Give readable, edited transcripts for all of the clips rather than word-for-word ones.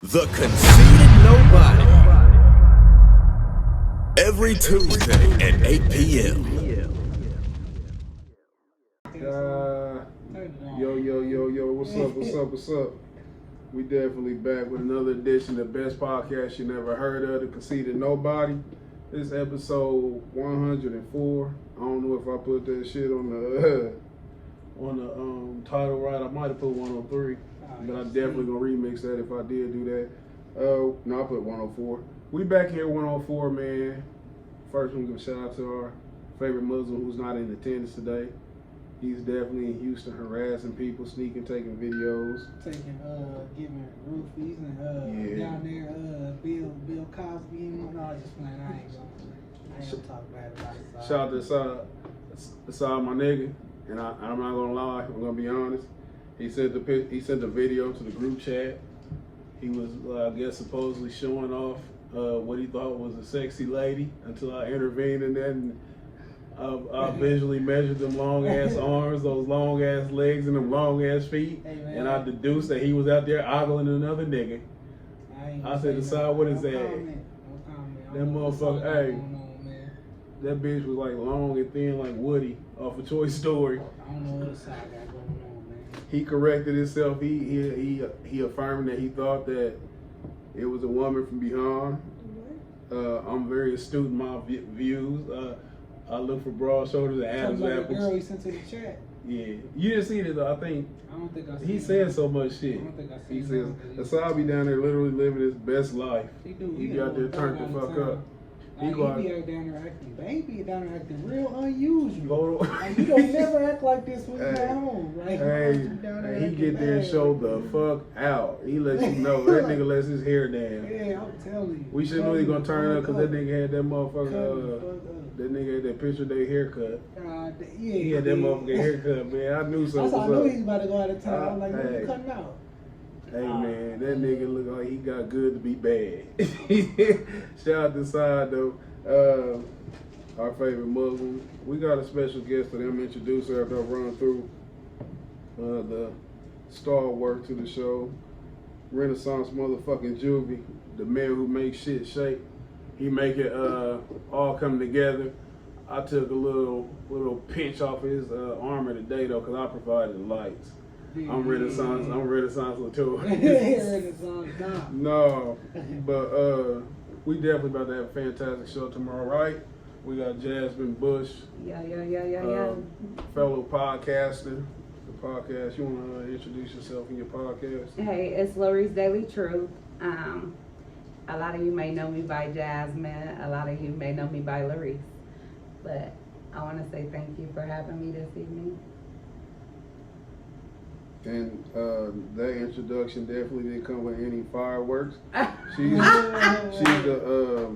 The Conceited Knowbody. Every Tuesday at 8 p.m. What's up? We definitely back with another edition of the best podcast you never heard of, The Conceited Knowbody. This is episode 104. I don't know if I put that shit on the title right. I might have put 103, but I definitely gonna remix that if I did do that. No, I put 104. We back here 104, man. First, we give a shout out to our favorite Muslim who's not in attendance today. He's definitely in Houston harassing people, taking videos. Giving roofies and down there, Bill Cosby and no, I just playing. I ain't gonna talk bad about it. Shout out to Assad, my nigga, and I'm not gonna lie, I'm gonna be honest. He sent the video to the group chat. He was, I guess, supposedly showing off what he thought was a sexy lady until I intervened in that and I visually measured them long ass arms, those long ass legs, and them long ass feet, and I deduced that he was out there ogling another nigga. I said, "Decide what is that?" That motherfucker, hey, that bitch was like long and thin like Woody off of Toy Story. I don't know what side got going on, man. He corrected himself. He affirmed that he thought that it was a woman from behind. I'm very astute in my views. I look for broad shoulders and Adam's apples. Girl he sent to the chat. Yeah, you didn't see it though. I don't think I seen He said so much shit. I don't think I seen He says Assad be down there literally living his best life. He do. He be out there turned the fuck up. He be out down there acting baby, down there acting real unusual. Like, you don't never act like this when you're at home. Like, he get there and show the fuck out. He lets you know that nigga lets his hair down. Yeah, I'm telling you. We should know he gonna turn up because that nigga had that motherfucker. That nigga had that picture day haircut. He had that motherfucking haircut, man. I knew something was up. I knew he was about to go out of town. I'm like, what you cutting out? Hey man, that nigga look like he got good to be bad. Shout out to Side though, our favorite Muslim. We got a special guest for them. Introduce her after I run through the stalwart to the show. Renaissance motherfucking Juvie, the man who makes shit shake. He make it all come together. I took a little pinch off his armor today though, cause I provided the lights. I'm Renaissance Latour. Renaissance, No, but we definitely about to have a fantastic show tomorrow, right? We got Jasmine Bush. Yeah. Fellow podcaster. The podcast. You want to introduce yourself in your podcast? Hey, it's Lareece Daily Truth. A lot of you may know me by Jasmine. A lot of you may know me by Lareece. But I want to say thank you for having me this evening. And that introduction definitely didn't come with any fireworks. She's the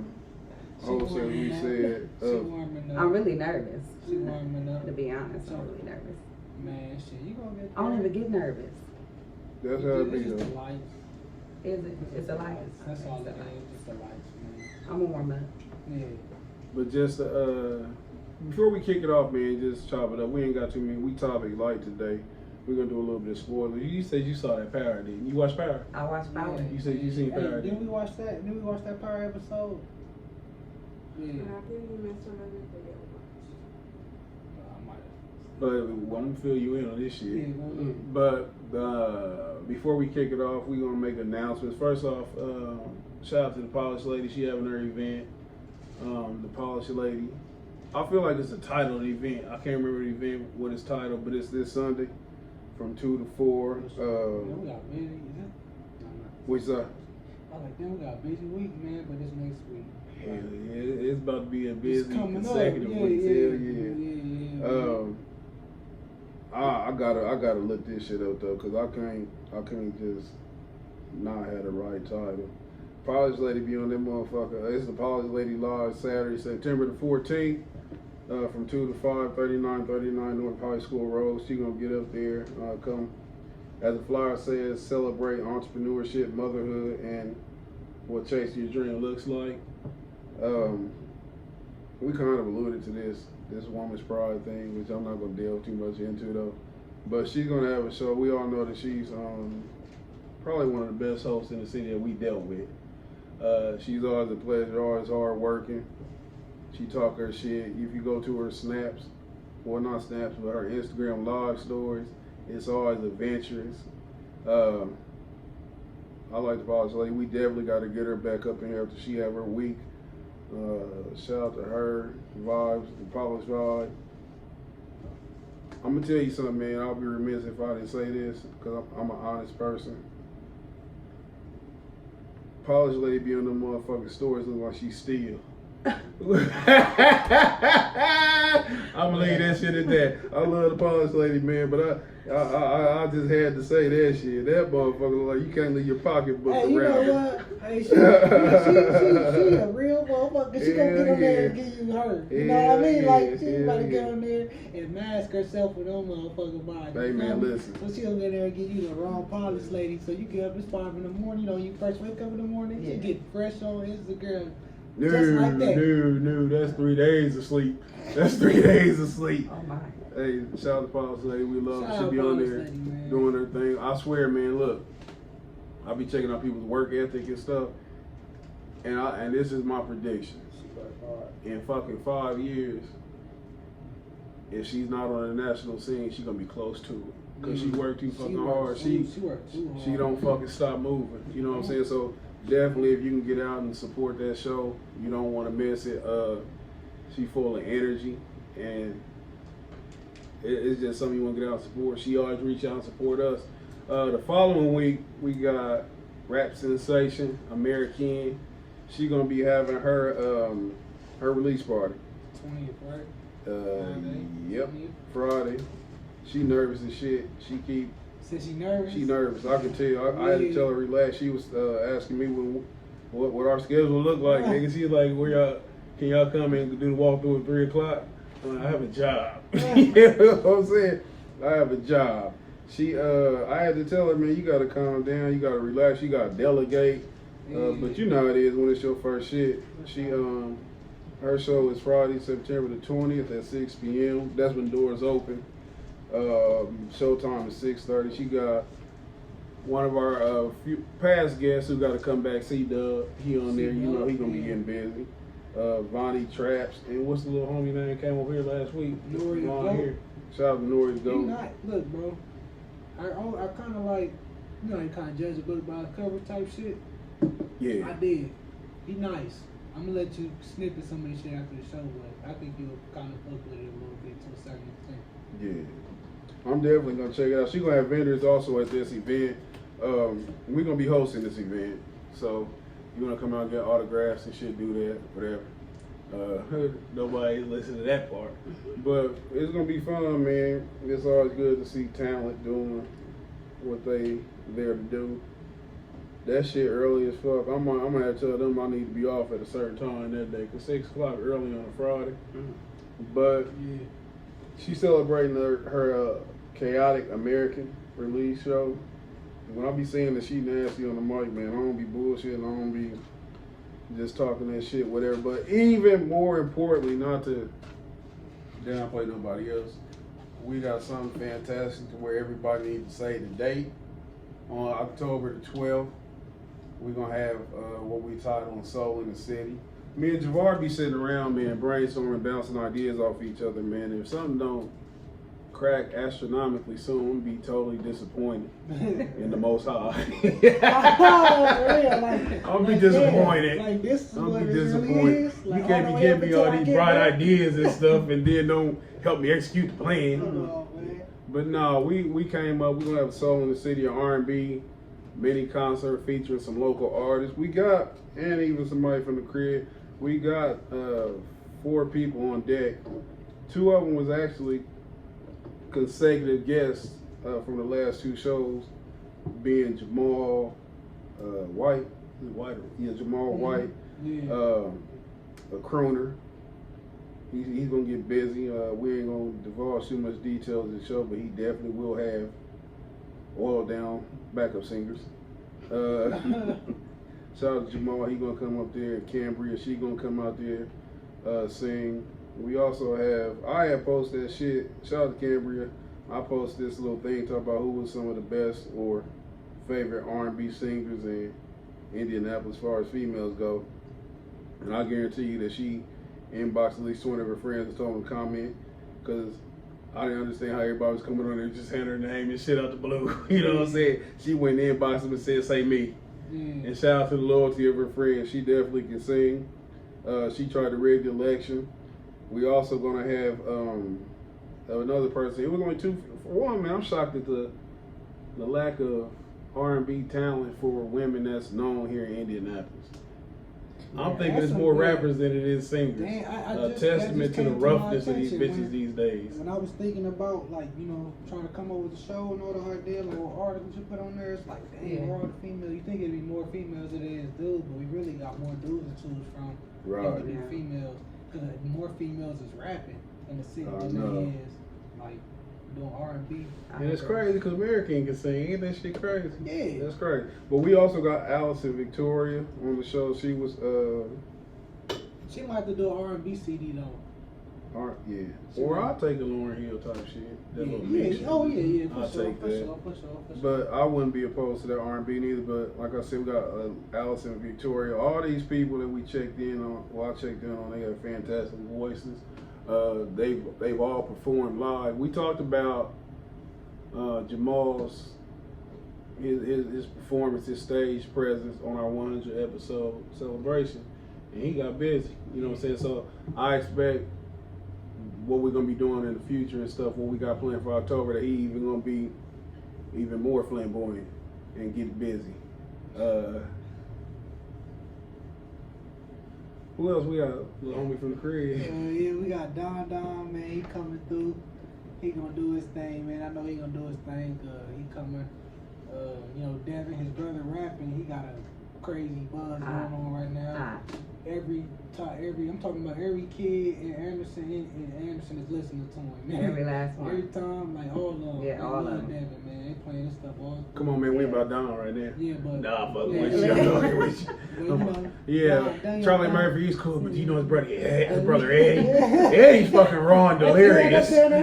wholesale. We said. I'm really nervous. She warming up. To be honest, I'm really nervous. Man, shit, you gonna get. I don't even get nervous. That's how it be It's though. the lights. Is it? It's the lights. That's all It's it the lights. is. It's the lights, man. I'm gonna warm up. Yeah. But just before we kick it off, man, just chop it up. We ain't got too many. We topic light today. We're gonna do a little bit of spoilers. You said you saw that Power, didn't you? Watch Power? I watched Power. You said you seen Power. Didn't we watch that? Didn't we watch that Power episode? Yeah. I think you missed another video. But I'm gonna fill you in on this shit. Yeah, go ahead. But before we kick it off, we're gonna make announcements. First off, shout out to the Polished Lady. She having her event. The Polished Lady. I feel like it's the title of the event. I can't remember the event, what it's titled, but it's this Sunday from 2 to 4. We got busy. Which I was like, damn, we got a busy week, man, but it's next week. Hell yeah, it's about to be a busy consecutive week. I gotta look this shit up though, cause I can't just not have the right title. Polished Lady be on that motherfucker. It's the Polished Lady Live Saturday, September the 14th, from 2 to 5, 3939 North High School Road. She gonna get up there, come, as the flyer says, celebrate entrepreneurship, motherhood, and what chasing your dream looks like. We kind of alluded to this woman's pride thing, which I'm not gonna delve too much into though. But she's gonna have a show. We all know that she's probably one of the best hosts in the city that we dealt with. She's always a pleasure, always hard working. She talk her shit. If you go to her snaps, well not snaps, but her Instagram live stories, it's always adventurous. I like the Polish Lady. We definitely got to get her back up in here after she have her week. Shout out to her, Vibes, the Polish Vibe. I'm gonna tell you something, man. I'll be remiss if I didn't say this because I'm an honest person. Polish Lady be on them motherfucking stories look like she steal. I'm gonna leave that shit at that. I love the Polish Lady, man, but I just had to say that shit. That motherfucker like you can't leave your pocketbook Hey, you around. know what? Hey, she a real motherfucker. She gonna get on there and get you hurt. You know what I mean? Like she about to get on there and mask herself with them motherfucking body. Hey man, listen. So she'll get there and give you the wrong Polish Lady. So you get up, it's 5 in the morning. You know, you first wake up in the morning, you get fresh on Instagram. Just like that. No, that's 3 days of sleep. That's 3 days of sleep. Oh my. Hey, shout out to Polish Lady. We love her. Shout She out be on Polish there Lady, man. doing her thing. I swear, man, look. I be checking out people's work ethic and stuff. And this is my prediction. In fucking 5 years, if she's not on the national scene, she's gonna be close to it. Cause she worked too fucking hard. She worked too hard. She don't fucking stop moving. You know what I'm saying? So definitely, if you can get out and support that show, you don't want to miss it. She full of energy, and it's just something you want to get out and support. She always reach out and support us. The following week, we got rap sensation American. She gonna be having her release party. 20th, right? Friday. Yep, 20th. Friday. She nervous as shit. Said she nervous? She nervous. I can tell. I had to tell her relax. She was asking me what our schedule look like. Nigga, she's like, can y'all come and do the walkthrough at 3 o'clock? I have a job. You know what I'm saying? I have a job. I had to tell her, man, you gotta calm down. You gotta relax. You gotta delegate. But you know how it is when it's your first shit. Her show is Friday, September the 20th at 6 p.m. That's when doors open. Showtime is 6:30. She got one of our few past guests who got to come back. C-Dub, he on there. You know he gonna be getting busy. Vonnie Traps, and what's the little homie name came over here last week? Nori the Long hair. Shout out to Nori the You Goat. not look, bro. I kind of like, you know, you kind of judge a book by the cover type shit. Yeah. I did. He nice. I'm gonna let you snippet some of the shit after the show, but I think you'll kind of fuck with it a little bit to a certain extent. Yeah. I'm definitely gonna check it out. She's gonna have vendors also at this event. We're gonna be hosting this event, so you wanna come out and get autographs and shit, do that, whatever. Nobody listen to that part, but it's gonna be fun, man. It's always good to see talent doing what they there to do. That shit early as fuck. I'm gonna have to tell them I need to be off at a certain time that day, cause 6 o'clock early on a Friday. But Yeah. she's celebrating her chaotic American release show. When I be saying that she nasty on the mic, man, I don't be bullshitting. I don't be just talking that shit, whatever. But even more importantly, not to downplay nobody else, we got something fantastic to where everybody needs to say the date. On October the 12th, we're going to have what we titled Soul in the City. Me and Javar be sitting around, man, brainstorming, bouncing ideas off each other, man. If something don't crack astronomically soon, I'm be totally disappointed in the Most High. I'll be disappointed. Like this is I'll what be it really disappointed. is. Like, You can't all be the way giving me up all until I these get bright there. ideas and stuff and then don't help me execute the plan. Oh, man. But no, we came up, we're going to have a Soul in the City, an R&B mini concert featuring some local artists. We got, and even somebody from the crib, we got 4 people on deck. 2 of them was actually consecutive guests from the last 2 shows, being Jamal White. Is it White? Yeah, Jamal White, Yeah. a crooner. He's gonna get busy. We ain't gonna divulge too much details of the show, but he definitely will have oil down backup singers. Shout out to Jamal. He gonna come up there. Cambria, she gonna come out there sing. We also have, I have posted that shit. Shout out to Cambria. I posted this little thing talking about who was some of the best or favorite R&B singers in Indianapolis as far as females go. And I guarantee you that she inboxed at least 20 of her friends and told them to comment, because I didn't understand how everybody was coming on there and just handing her name and shit out the blue. You know what I'm saying? She went in, inboxed them and said, say me. And shout out to the loyalty of her friends. She definitely can sing. She tried to rig the election. We also gonna have another person. It was only two. For one, man, I'm shocked at the lack of R&B talent for women that's known here in Indianapolis. I'm thinking it's more rappers than it is singers. A testament to the roughness of these bitches these days. When I was thinking about, like, you know, trying to come up with a show and all the idea, like what articles you put on there, it's like, dang, we're all the females. You think it'd be more females than it is dudes, but we really got more dudes to choose from than females. Because more females is rapping in the city than it is, like, doing R&B. And it's crazy because American can sing. Ain't that shit crazy? Yeah. That's crazy. But we also got Allison Victoria on the show. She was she might have to do an R&B CD though. Yeah. Or I'll take a Lauryn Hill type shit. That little mix. Oh yeah, I'll take that. But I wouldn't be opposed to that R&B neither. But like I said, we got Allison Victoria. All these people that we checked in on, I checked in on, they have fantastic voices. They've all performed live. We talked about Jamal's his performance, his stage presence on our 100 episode celebration, and he got busy. You know what I'm saying? So I expect what we're gonna be doing in the future and stuff. What we got planned for October, that he even gonna be even more flamboyant and get busy. Who else we got? Little homie from the crib. Yeah, we got Don, man. He coming through. He gonna do his thing, man. I know he gonna do his thing. He coming. You know, Devin, his brother, rapping. He got a crazy buzz going on right now. I'm talking about every kid in Anderson is listening to him, man. Every last one. Every time, like all of them. Yeah, all of them. Devin, man. They playing this stuff all. Come on, man. We about down right now. Yeah, but nah, fuck with you. I'm talking with you. Yeah, Charlie Murphy, he's cool, but you know his brother Eddie. Eddie's fucking raw and delirious. Eddie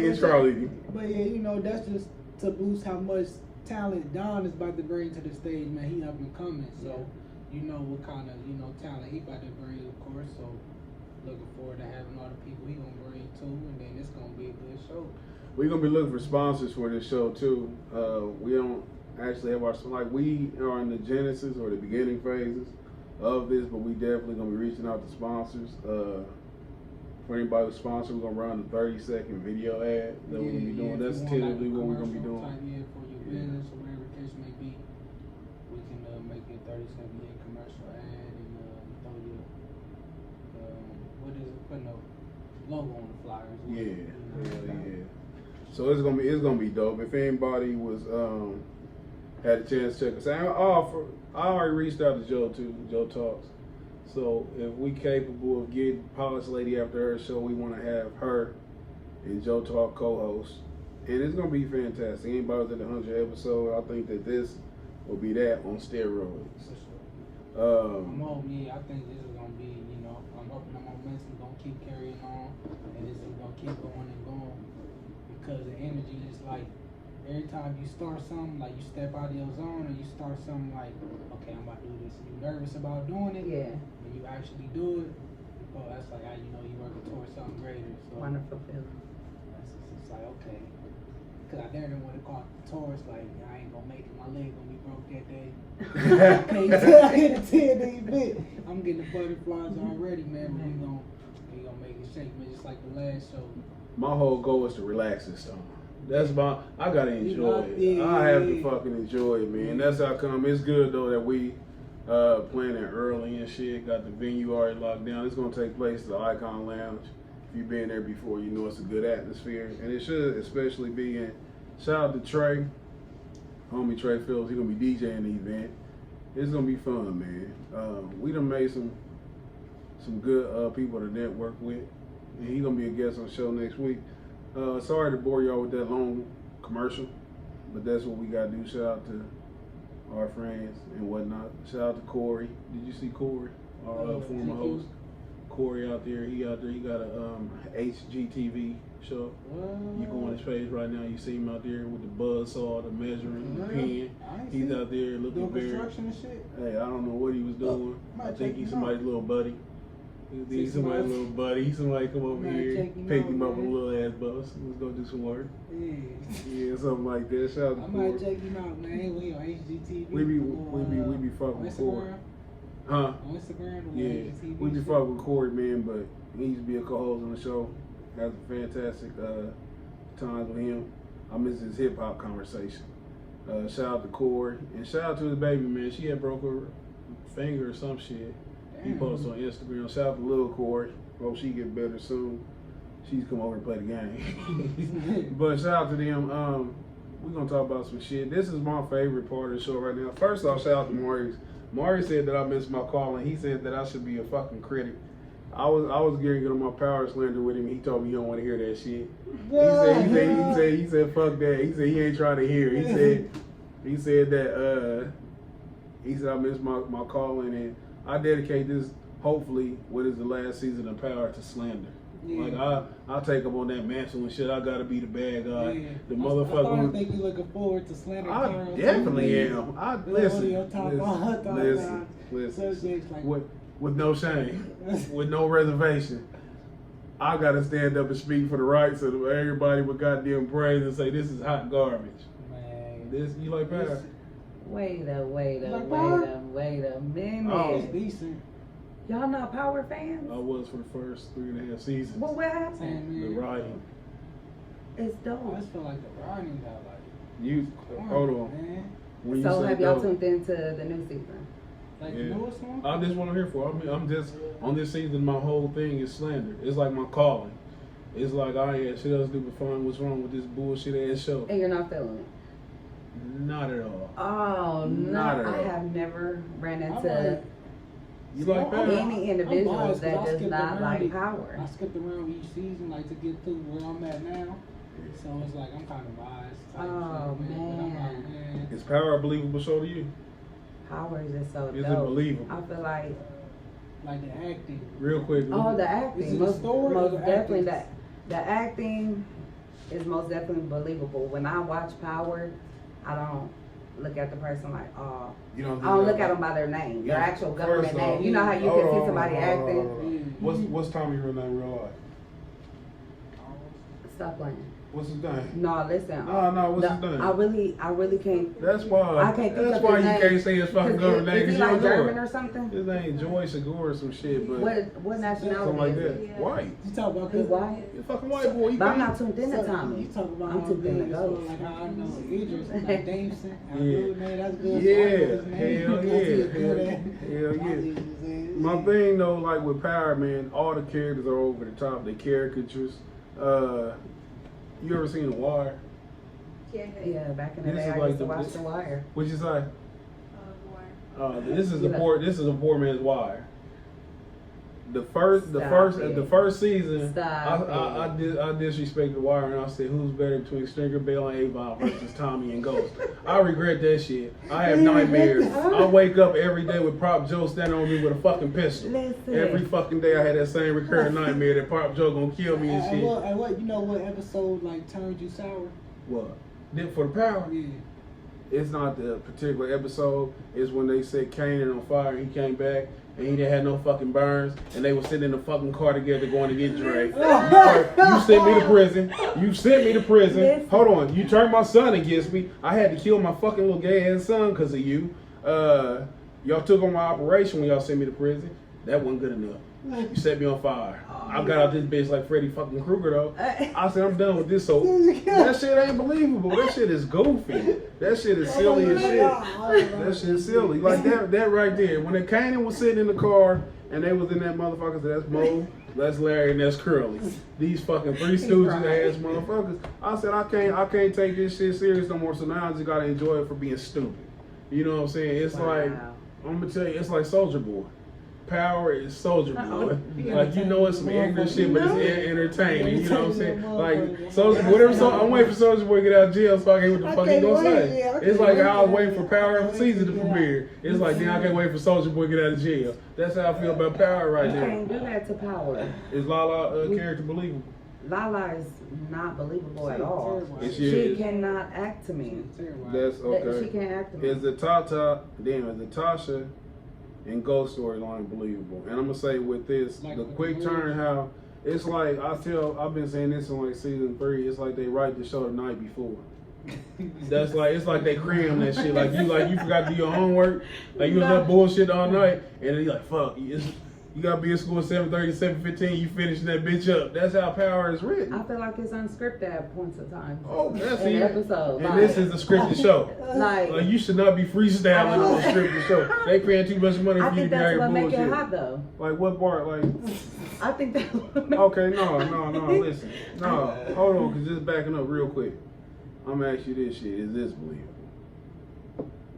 and Charlie. But yeah, you know, that's just to boost how much talent Don is about to bring to the stage, man. He up and coming, so you know what kind of, you know, talent he about to bring, of course. So looking forward to having all the people he gonna bring too, and then it's gonna be a good show. We're gonna be looking for sponsors for this show too. We don't actually have we are in the genesis or the beginning phases of this, but we definitely gonna be reaching out to sponsors. For anybody who's sponsored, we're gonna run a 30-second video ad that we're gonna be doing. That's tentatively what we're gonna be doing. For your business or whatever the case may be, we can make it 30-second commercial ad and throw you putting a logo on the flyers. Yeah. So it's gonna be dope. If anybody was had a chance to check us out, I already reached out to Joe too. Joe Talks. So if we capable of getting Polish Lady after her show, we want to have her and Joe Talk co-host, and it's gonna be fantastic. Anybody who's at the 100 episode, I think that this will be that on steroids. I think this is gonna be, you know, I'm hoping the momentum gonna keep carrying on, and this is gonna keep going and going, because the energy is like, every time you start something, like you step out of your zone, or you start something like, okay, I'm about to do this, and you're nervous about doing it. Yeah. When you actually do it, oh, that's like how you know you're working towards something greater. So Wonderful feeling. It's like, okay. Because I didn't want to call it the tourist, like, I ain't gonna make it, my leg gonna be broke that day. I hit a 10 bit. I'm getting the butterflies already, man, but we gonna make it shake, man, just like the last show. My whole goal is to relax this time. I gotta enjoy it. I have to fucking enjoy it, man. That's how come. It's good though that we planning early and shit. Got the venue already locked down. It's gonna take place at the Icon Lounge. If you've been there before, you know it's a good atmosphere, and it should especially be in. Shout out to Trey, homie Trey Phillips. He's gonna be DJing the event. It's gonna be fun, man. We done made some good people to network with, and he's gonna be a guest on the show next week. Sorry to bore y'all with that long commercial, but that's what we gotta do. Shout out to our friends and whatnot. Shout out to Corey. Did you see Corey, our former host? Corey out there. He got a HGTV Sure. What? You go on his page right now, you see him out there with the buzzsaw, the measuring, the pen. He's out there looking doing very. construction and shit. Hey, I don't know what he was doing. Might I think check he's him somebody's out. little buddy. He's somebody's little buddy. He's somebody come over Might here, check him pick out, him up man. on a little ass bus. Let's go do some work. Yeah. Yeah, something like that. Shout out I to might Corey. check him out, man. We on HGTV. We be fucking on with Corey. Instagram. Huh? On Instagram. Yeah, HGTV we be shit. fucking with Corey, man, but he used to be a co-host on the show. Has a fantastic times with him. I miss his hip hop conversation. Shout out to Corey and shout out to his baby, man. She had broke her finger or some shit. He Damn. posted on Instagram. Shout out to little Corey. Hope she get better soon. She's come over and play the game. But shout out to them. We're gonna talk about some shit. This is my favorite part of the show right now. First off, shout out to Maurice. Maurice said that I missed my call and he said that I should be a fucking critic. I was getting to get on my power slander with him. He told me he don't want to hear that shit. He said fuck that. He said he ain't trying to hear. He said that he said I missed my calling and I dedicate this hopefully what is the last season of Power to slander. Yeah. Like I'll take up on that mantle and shit. I gotta be the bad guy. Yeah. The I motherfucker. thought think you looking forward to slander. I Carl definitely too. am. I Listen. listen. Subjects like With no shame, with no reservation. I gotta stand up and speak for the rights of everybody with goddamn praise and say this is hot garbage. man. This you like Power? Wait a Like Power? minute. Oh. It's decent. Y'all not Power fans? I was for the first 3.5 seasons. Well, what happened? Same The here. writing. It's I dope. just feel like the writing got like. You hold on. Man. When you So say have y'all dope, tuned into the new season? Like Yeah. the newest one? I just what I'm here for. I mean, I'm just on this season. My whole thing is slander. It's like my calling. It's like I ain't had shit else to do but find what's wrong with this bullshit ass show. And you're not feeling it? Not at all. Oh, Not at no. I all. have never ran I'm into like- You See, like I'm- Power? any individual biased 'cause that I does skipped not around like it. Power. I skipped around each season like to get to where I'm at now. So it's like I'm kind of biased. type Oh, shit, man. But I'm man. like, man. Is Power a believable show to you? Power is just so Is it dope. believable? I feel like, Like the acting. Real quick. oh, the Is acting. it the Most, story or most the definitely acting? the acting is most definitely believable. When I watch Power, I don't look at the person like, oh, You don't I don't look at them by their name, their Yeah, actual first government off- name. You know how you Hold can see on, somebody hold on, hold on, acting? hold on. What's Tommy real name in real life? Stop playing. What's his name? No, listen. No, what's his name? I really can't. That's why. I can't think That's of why his you name. can't say his fucking 'Cause government name. Is he 'Cause you like don't know German it. or something? His name Joy Segura or some shit, but What nationality something like is that. he? Yeah. White. You talk about He's white. You fucking white boy. You But I'm can't- not tuned into So, Tommy. You talk about I'm how tuned big into as well, Ghost. like how I know Idris, like Dameson. How Yeah. good, man, that's good. Yeah, So I know his name hell because yeah, he a good hell actor. yeah, hell yeah. I see what you're saying. My thing though, like with Power, man, all the characters are over the top. They caricatures. You ever seen The Wire? Yeah. Yeah, back in the This day, is I like used to the- watch The Wire. What'd you say? Wire. This is You the know- poor. This is a poor man's Wire. The first season, Stop I disrespected The Wire and I said, who's better between Stringer Bell and Avon versus Tommy and Ghost? I regret that shit. I have nightmares. I wake up every day with Prop Joe standing on me with a fucking pistol. Listen. Every fucking day I had that same recurring nightmare that Prop Joe gonna kill me and shit. And what, you know what episode like turned you sour? What? Then for the Power? Yeah. It's not the particular episode. It's when they set Kanan on fire and he came back and he didn't have no fucking burns and they were sitting in the fucking car together going to get Dre. You sent me to prison. You sent me to prison. Listen. Hold on. You turned my son against me. I had to kill my fucking little gay ass son because of you. Y'all took on my operation when y'all sent me to prison. That wasn't good enough. You set me on fire. I got out this bitch like Freddy fucking Krueger though. I said I'm done with this. So that shit ain't believable. That shit is goofy. That shit is silly as shit. That shit is silly. Like that right there. When the Kanan was sitting in the car and they was in that motherfucker, that's Mo, that's Larry, and that's Curly. These fucking Three Stooges ass motherfuckers. I said I can't take this shit serious no more. So now I just gotta enjoy it for being stupid. You know what I'm saying? It's like I'm gonna tell you, it's like Soldier Boy. Power is Soldier Boy. Like you know it's some ignorant shit, but it's entertaining. You know what I'm saying? Like Soldier, whatever. So I'm waiting for Soldier Boy to get out of jail so I can hear what the fuck he gonna say. It's like how I was waiting for Power season to premiere. It's like then I can't wait for Soldier Boy to get out of jail. That's how I feel about Power right You now. can't do that to Power. Is Lala character believable? Lala is not believable at all. Is She she- cannot act to me. That's She okay. can't act to me. Is the Tasha and Ghost storyline believable? And I'm gonna say with this, Like the with quick the turn, how it's like I've been saying this in like season 3. It's like they write the show the night before. That's like it's like they cram that shit. Like you forgot to do your homework. Like you was up bullshit all night, and then you like fuck. You gotta be at school at 7:30, 7:15. You finishing that bitch up. That's how Power is written. I feel like it's unscripted at points of time. Oh, that's in it. episode. And this is a scripted show. like Like you should not be freestyling on a scripted show. They paying too much money for I you to think be out that's here what makes it bullshit. hot though. Like what part? Like I think that's what makes okay, no, listen, no, hold on, cause just backing up real quick. I'm gonna ask you this shit: is this believable?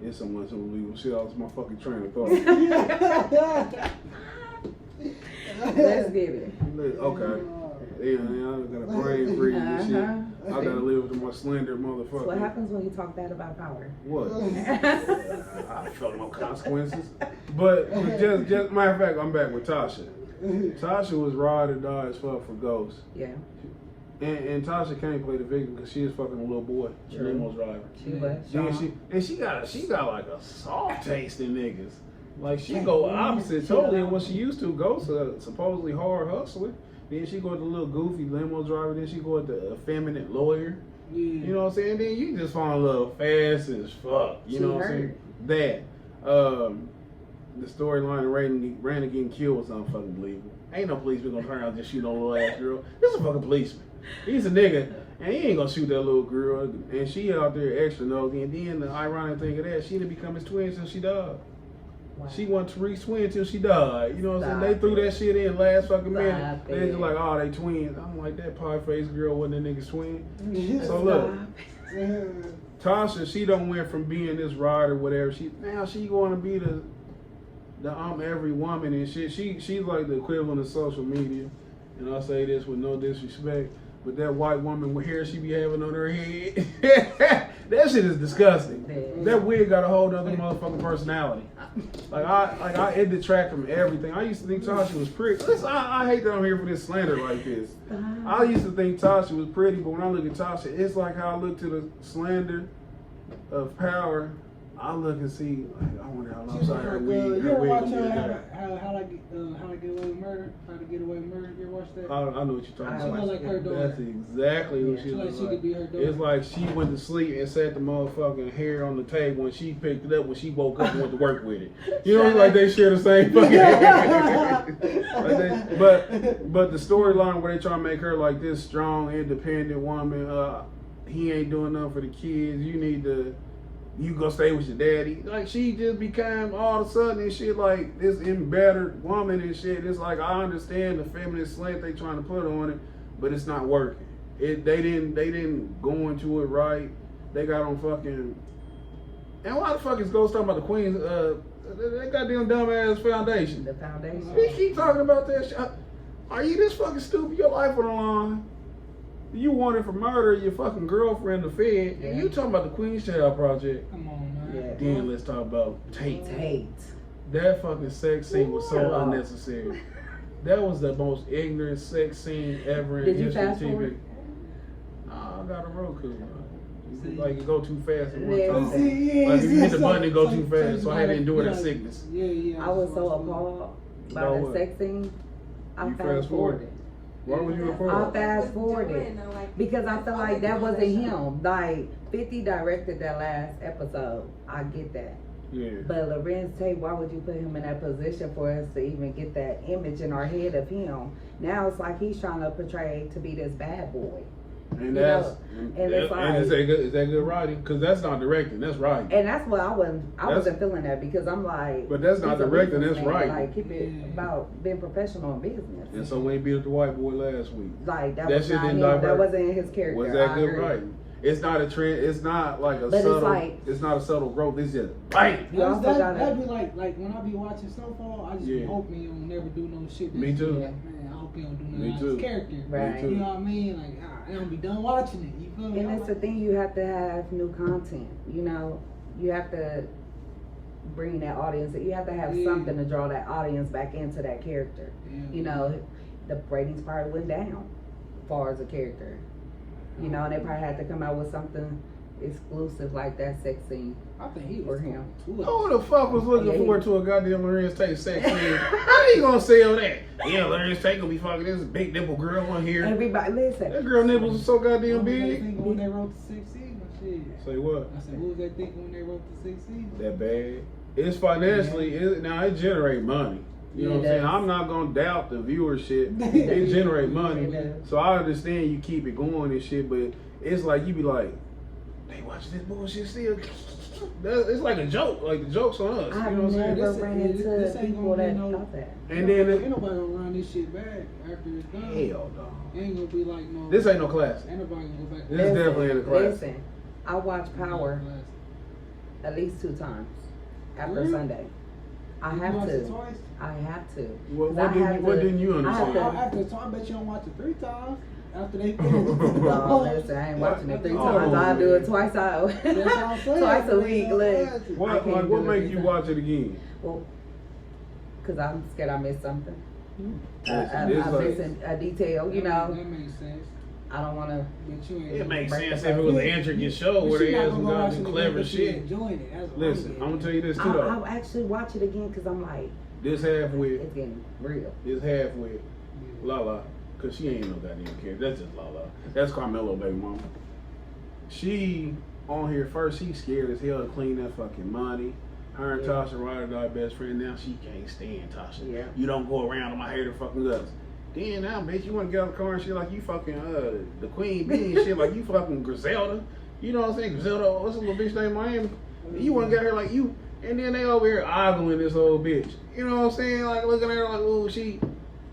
It's so much unbelievable shit. I lost my fucking train of thought. Let's get it. Okay. Yeah, I got a brain freeze and shit. I gotta live with my slender motherfucker. So what happens when you talk bad about Power? What? I felt no consequences. But just matter of fact, I'm back with Tasha. Tasha was ride or die as fuck for Ghost. Yeah, And Tasha can't play the victim because she is fucking a little boy, a True. limo driver. she was. Then she got like a soft taste in niggas. Like she go opposite totally of what she used to. Ghost supposedly hard hustler. Then she go with the little goofy limo driver. Then she go with the effeminate lawyer. You know what I'm saying? Then you just fall in love fast as fuck. You know what I'm saying? That. The storyline of Randy getting killed was unfucking believable. Ain't no policeman gonna turn around and just shoot no little ass girl. This is a fucking policeman. He's a nigga, and he ain't gonna shoot that little girl. And she out there extra nosy. And then the ironic thing of that, she didn't become his twin until she died. Wow. She wasn't Tariq's twin until she died. You know what I'm saying? Stop They threw that shit in last fucking Stop minute. They just it. like, oh, they twins. I'm like, that pie-faced girl wasn't that nigga's twin. So Stop. look, Tasha, she don't went from being this rider, whatever. Now she going to be the every woman and shit. She's like the equivalent of social media. And I say this with no disrespect, but that white woman with hair she be having on her head, that shit is disgusting. That wig got a whole other motherfucking personality. It detract from everything. I used to think Tasha was pretty. Listen, I hate that I'm here for this slander like this. I used to think Tasha was pretty, but when I look at Tasha, it's like how I look to the slander of Power. I look and see, like, I wonder how long her wig You ever gonna watch be like that. how to get away with murder? How to get away with murder? You ever watch that? I know what you're talking She about. look like her daughter. That's exactly who she She like looks she like. could be her daughter. It's like she went to sleep and set the motherfucking hair on the table and she picked it up when she woke up and went to work with it. You know, like they share the same fucking hair. But the storyline where they try to make her like this strong, independent woman, he ain't doing nothing for the kids. You go stay with your daddy. Like she just became all of a sudden and shit like this embittered woman and shit. It's like I understand the feminist slant they trying to put on it, but it's not working. They didn't go into it right. They got on fucking. And why the fuck is Ghost talking about the Queen's that goddamn dumbass foundation? The foundation. We keep talking about that shit. Are you this fucking stupid? Your life on the line. You wanted for murder your fucking girlfriend, the Fed, and you talking about the Queen's Child Project. Come on, man. Yeah. Then let's talk about Tate. Tate. That fucking sex scene was so Ooh. unnecessary. That was the most ignorant sex scene ever in Did you history of fast TV. forward? Nah, I got a Roku. Like you go too fast at one Yeah. time. See, Like if you hit the so- button and go so- too fast, so I had to endure yeah, that sickness. Yeah. I was so appalled by About the what? sex scene. I You fast fast forward? forwarded. Why would you I report? fast forwarded because I feel like that wasn't him. Like 50 directed that last episode. I get that. Yeah. But Lareece Tate, why would you put him in that position for us to even get that image in our head of him? Now it's like he's trying to portray to be this bad boy. And You that's know, and it's like- is that good writing? Because that's not directing, that's writing. And that's what I wasn't feeling that because I'm like, But that's not he's a directing, that's businessman. right. Like keep it about being professional in business. And so when he beat up the white boy last week, Like that That was shit not didn't him. divert. That wasn't his character. was that I good agree. writing? It's not a trend. It's not like a But it's subtle. like- it's not a subtle growth. It's just bang. You also gotta- That'd be like when I be watching Snowfall, I just be Yeah. hoping you don't never do no shit. Me too. Man, I hope you don't do Me nothing too. out of his character. Right. Me You too. know what I mean? Like I don't be done watching it. You feel me? And it's the thing, you have to have new content. You know, you have to bring that audience. You have to have Yeah. something to draw that audience back into that character. Yeah. You know, the ratings probably went down. far as a character. You know, they probably had to come out with something exclusive like that sex scene. I think he For was him. Who the fuck was looking Yeah, forward to a goddamn Lareece Tate sex scene? How you gonna sell that? Yeah, Lareece Tate gonna be fucking this big nipple girl on here. Everybody, listen. That girl nipples are so goddamn What was they big. thinking when they wrote the 6 season? Shit. Say what? I said, what was they thinking when they wrote the 6 season? That bad. It's financially, now it generate money. You know what I'm saying? I'm not gonna doubt the viewership. It generate money. It does. So I understand you keep it going and shit, but it's like you be like, they watch this bullshit still. It's like a joke. Like the joke's on us. I've You know what I'm saying? never This- ran this into ain't people gonna be that no- thought that. And then ain't nobody gonna run this shit back after it's done. hell no. Ain't gonna be like no. This ain't no classic. Ain't nobody gonna go back. This definitely ain't a classic. Listen, I watch Power at least 2 times after Really? Sunday. I You have watched it to. twice? I have to. What, 'Cause what, I didn't, have you, what to- didn't you I have understand? to- After the time, I bet you don't watch it 3 times. After they finish. No, listen, I ain't watching it 3 times. Oh, I'll do it man. twice out. That's what I'm saying. Twice a week, look. What, I can't like, do what it makes 3 you times. watch it again? Well, because I'm scared I missed something. It's I'm like- missing a detail, you know. That makes sense. I don't want to. But you ain't. It makes Break sense the if it was an bank. intricate show where But they she had not some gonna watch goddamn it clever because she shit. enjoying it. That's what Listen, I'm gonna tell you this too though. I'll actually watch it again because I'm like, This half with, it's getting real. this half with Lala, cause she ain't no goddamn character. That's just Lala. That's Carmelo baby mama. She on here first. She scared as hell to clean that fucking money. Her and Yeah. Tasha ride or die best friend. Now she can't stand Tasha. Yeah. You don't go around on my hair to fucking guts. Then now, bitch, you want to get out of the car and shit like you fucking the queen bee and shit like you fucking Griselda. You know what I'm saying? Griselda, what's the little bitch named Miami? You want to get her like you, and then they over here ogling this old bitch. You know what I'm saying? Like looking at her like, oh, she.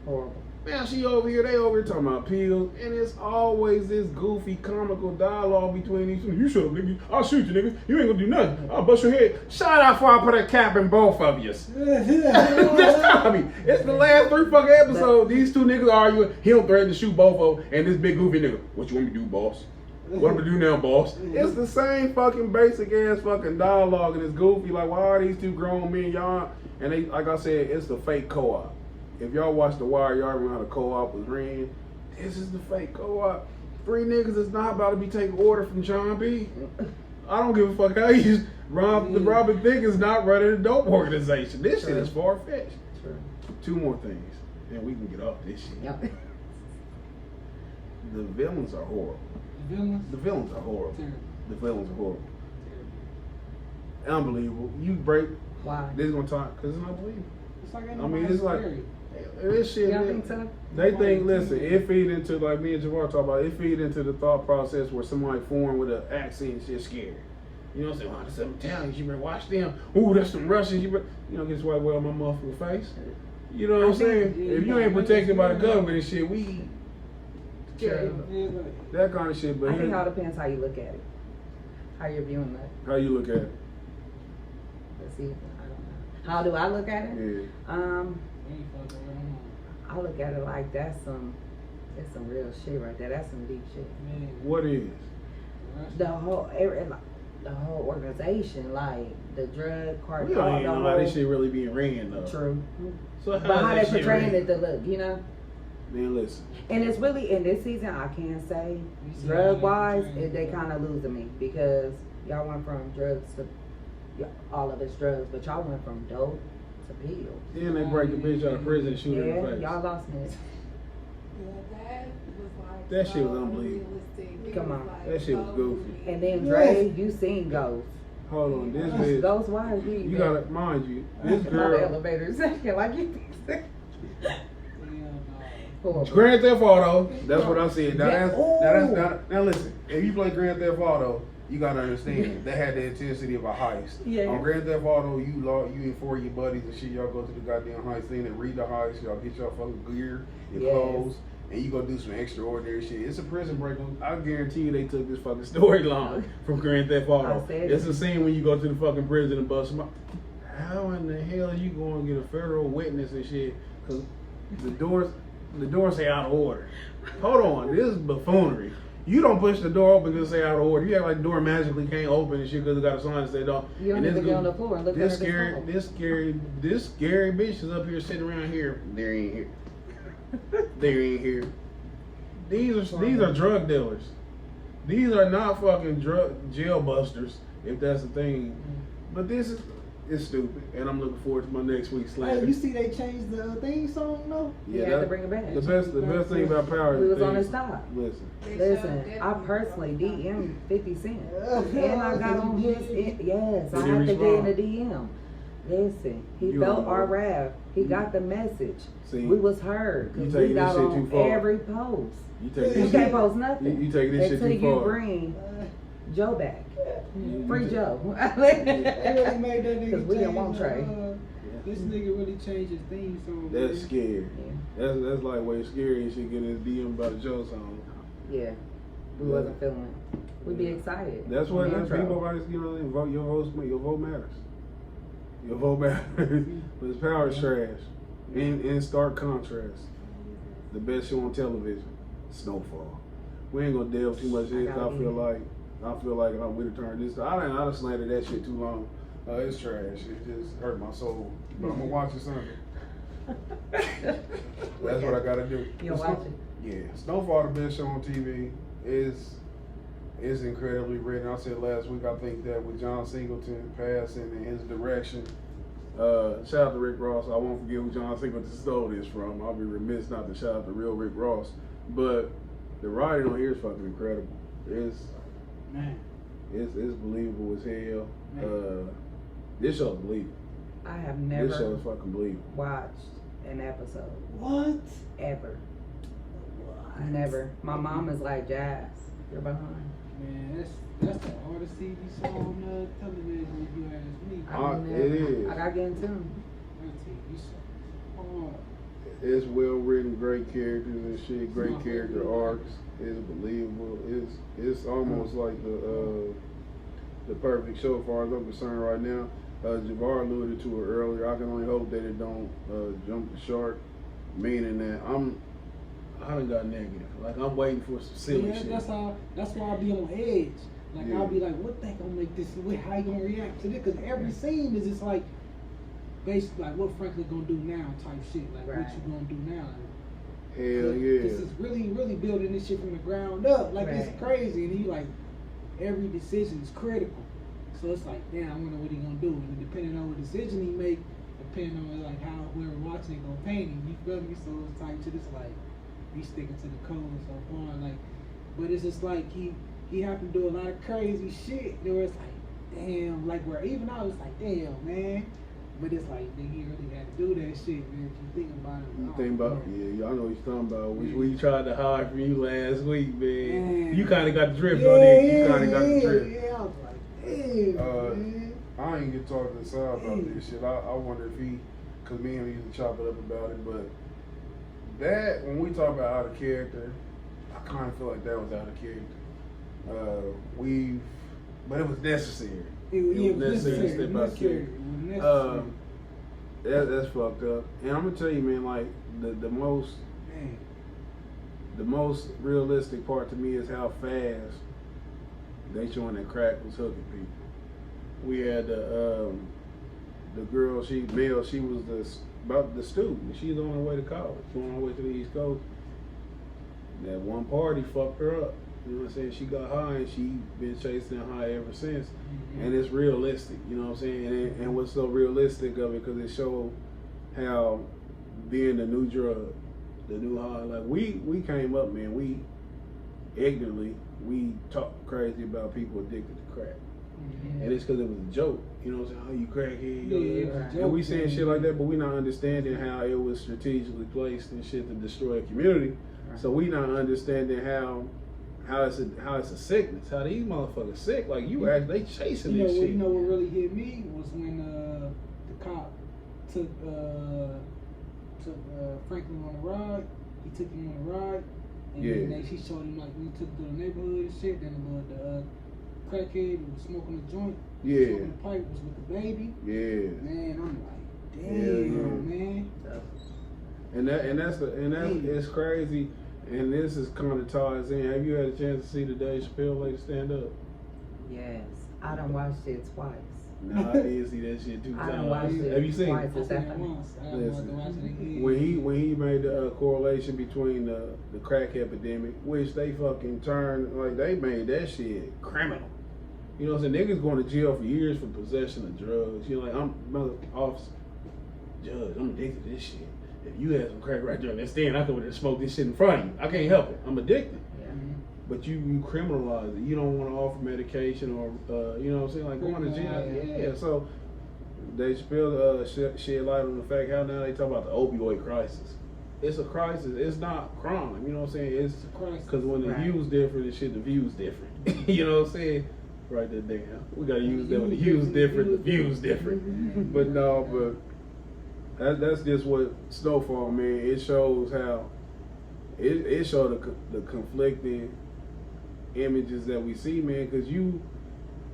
Horrible. Man, she over here, they over here talking about pills, and it's always this goofy, comical dialogue between these two. You shut up, nigga. I'll shoot you, nigga. You ain't gonna do nothing. I'll bust your head. Shut up before I put a cap in both of you. Just tell me. It's the last 3 fucking episodes. These 2 niggas arguing. He'll threaten to shoot both of them, and this big goofy nigga, what you want me to do, boss? What am I do now, boss? It's the same fucking basic ass fucking dialogue, and it's goofy. Like, why are these 2 grown men, y'all? And they, like I said, it's the fake co-op. If y'all watch The Wire, y'all remember how the co-op was ran. This is the fake co-op. 3 niggas is not about to be taking order from John B. I don't give a fuck how he's Robin Thicke is not running a dope organization. This shit is far-fetched. True. 2 more things, and we can get off this shit. Yep. The villains are horrible. Villains? The villains are horrible. Terrible. The villains are horrible. Unbelievable. You break. Why? This is gonna talk because it's unbelievable. It's like I mean, it's like this shit. You don't man, think so? They think, listen, it feed into, like me and Javar talk about, it feed into the thought process where somebody foreign with an accent and shit scared. You know what I'm saying? Oh, that's some Italians, you better watch them. Ooh, that's some Russians, you better, you know, gets right well on my motherfucking face. You know what I'm saying? yeah, If you ain't protected by the government and shit, we that kind of shit. But I think it all here, depends how you look at it. How you're viewing that. how you look at it? Let's see. I don't know. How do I look at it? Yeah. I look at it like that's some real shit right there. That's some deep shit. What is? The whole organization, like the drug cartel. We don't even the know how this whole- shit really being ran though. True. So But how they that shit portraying ran? it to look, you know? Man, listen. And it's really, in this season, I can't say, drug-wise, they kind of losing me. Because y'all went from drugs to, all of it's drugs, but y'all went from dope to pills. Then they break the bitch out of prison and shoot her in the Yeah, face. y'all lost me. That was like That shit was so unbelievable. unrealistic. It Come was on. like That shit was so goofy. And then Dre, you seen Ghost. Hold on, this bitch. Ghost, why are you? You gotta mind you, this The girl. elevator second, like you. Horrible. Grand Theft Auto. That's what I said. Now, Yeah. now listen. If you play Grand Theft Auto, you gotta understand they had the intensity of a heist. Yeah. On Grand Theft Auto, you and 4 of your buddies and shit, y'all go to the goddamn heist thing and read the heist. Y'all get y'all fucking gear, your Yes. clothes, and you go do some extraordinary shit. It's a prison break. I guarantee you they took this fucking storyline from Grand Theft Auto. I said It's it. the scene when you go to the fucking prison and bust them up. How in the hell are you going to get a federal witness and shit? Because the doors say out of order. Hold on, this is buffoonery. You don't push the door open because it say out of order. You act like the door magically can't open and shit because it got a sign that say don't. You don't And need this to get good- on the floor and look this under the scary, this scary bitch is up here sitting around here. There ain't here. There ain't here. These are drug dealers. These are not fucking jail busters, if that's the thing. But this is stupid, and I'm looking forward to my next week's slander. Hey, you see they changed the theme song though? You had to bring it back. The best thing about Power We is was on his top. Listen, I personally DM'd 50 Cent. And I got on his, yes, I Did he had to get in respond? the DM. Listen, he You felt don't our know. wrath. He got the message. See, We was heard. you Cause taking we this got shit on too far. every post. you take You this can't shit. post nothing. You taking this shit until too you far. bring Joe back. Free you Joe. They really made that nigga Because we didn't want change, Trey. This nigga really changed his theme song. That's man. scary. Yeah. That's like way scary and shit getting his DM about the Joe song. Yeah. We Yeah. wasn't feeling it. We'd be excited. That's on what the that's intro. people always vote. Your vote matters. Your vote matters. But his Power is trash. In stark contrast, the best show on television, Snowfall. We ain't gonna delve too much in. I feel like we to turn this. I done slandered that shit too long. It's trash. It just hurt my soul. But I'm gonna watch it Sunday. That's what I gotta do. You'll watch it? Yeah, Snowfall, the best show on TV, is incredibly written. I said last week, I think that with John Singleton passing and his direction, shout out to Rick Ross. I won't forget who John Singleton stole this from. I'll be remiss not to shout out the real Rick Ross. But the writing on here is fucking incredible. Man. It's believable as hell. This show's believable. I have This show never is fucking believable. watched an episode. What? Ever. Never. My mom is like, Jazz, you're behind. Man, that's the hardest TV show on television if you ask me. It is. I gotta get into them. That TV show. Hard. It's well written, great characters and shit, great Smart. character arcs. It's believable. It's almost like the perfect show as far as I'm concerned right now. Javar alluded to it earlier. I can only hope that it don't jump the shark, meaning that I done got negative. Like I'm waiting for some silly Yeah, shit. that's why I be on edge. Like Yeah. I'll be like, what they gonna make this? How you gonna react to this? Because every scene is just like, basically like what Franklin gonna do now type shit. Like what Right. you gonna do now? Hell yeah. This is really building this shit from the ground up. Like Right. it's crazy, and he like every decision is critical. So it's like, damn, I wonder what he gonna do. And depending on what decision he make, depending on like how whoever watching it gonna paint him. You feel me? So it's type shit. It's like we sticking to the code so far. Like, but it's just like he happened to do a lot of crazy shit. Where it's like, damn, like where even I was like, damn, man. But it's like, nigga, he really had to do that shit, man. If you think about it. You think about I know what you're talking about. We tried to hide from you last week, man. Man. You kind of got the drift Yeah, on it. You kind of got the drift. Yeah, I was like, damn, man. I ain't get talking to Sal about this shit. I wonder if cause me and him used to chop it up about it, but that, when we talk about out of character, I kind of feel like that was out of character. But it was necessary. It was necessary to step out of character. That's fucked up. And I'm gonna tell you, man, like the most realistic part to me is how fast they showing that crack was hooking people. We had the girl, she was about the student. She's on her way to college, on her way to the East Coast. That one party fucked her up. You know what I'm saying? She got high and she been chasing high ever since. Mm-hmm. And it's realistic, you know what I'm saying? And what's so realistic of it, because it showed how being the new drug, the new high, like we came up, man, we ignorantly, we talked crazy about people addicted to crack. Mm-hmm. And it's because it was a joke, you know what I'm saying? Oh, you crackhead. Yeah, it was a joke, And we saying man. shit like that, but we not understanding how it was strategically placed and shit to destroy a community. So we not understanding how it's a sickness. How these motherfuckers sick. Like they chasing this shit. You know what really hit me was when the cop took Franklin on a ride. He took him on a ride, and then she showed him like we took to the neighborhood and shit. Then the crackhead who was smoking a joint, smoking a pipe, was with the baby. Yeah. Man, I'm like, damn, man. And it's crazy. And this is kind of ties in. Have you had a chance to see the Dave Chappelle lady stand up? Yes. I done watched it twice. Nah, I did see that shit 2 I done watched times. it Have you seen twice. it? I seen it once. I wanted to Listen, watch it again. when he made the correlation between the crack epidemic, which they fucking turned, like they made that shit criminal. You know what I'm saying? Niggas going to jail for years for possession of drugs. You know, like I'm officer, judge, I'm addicted to this shit. If you had some crack right there in that stand, I could have smoked this shit in front of you. I can't help it. I'm addicted. Yeah. But you criminalize it. You don't want to offer medication or you know what I'm saying, like going to jail. Yeah. So they shed light on the fact how now they talk about the opioid crisis. It's a crisis. It's not crime. You know what I'm saying? It's because when the Right. view's different, the shit the view's different. You know what I'm saying? Write that down. We gotta use that when the view's different, the view's different. But no, but that's just what Snowfall, man. It shows how it showed the conflicting images that we see, man, because you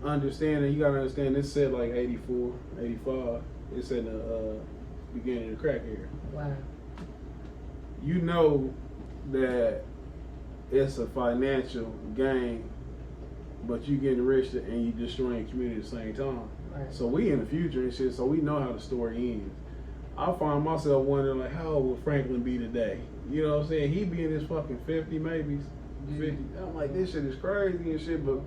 understand, and you gotta understand this set like 84, 85. It's in the beginning of the crack era. Wow. You know that it's a financial gain, but you getting rich and you destroying your community at the same time. Right. So we in the future and shit, so we know how the story ends. I find myself wondering, like, how old would Franklin be today? You know what I'm saying? He be in his fucking 50 maybe, 50. I'm like, this shit is crazy and shit, but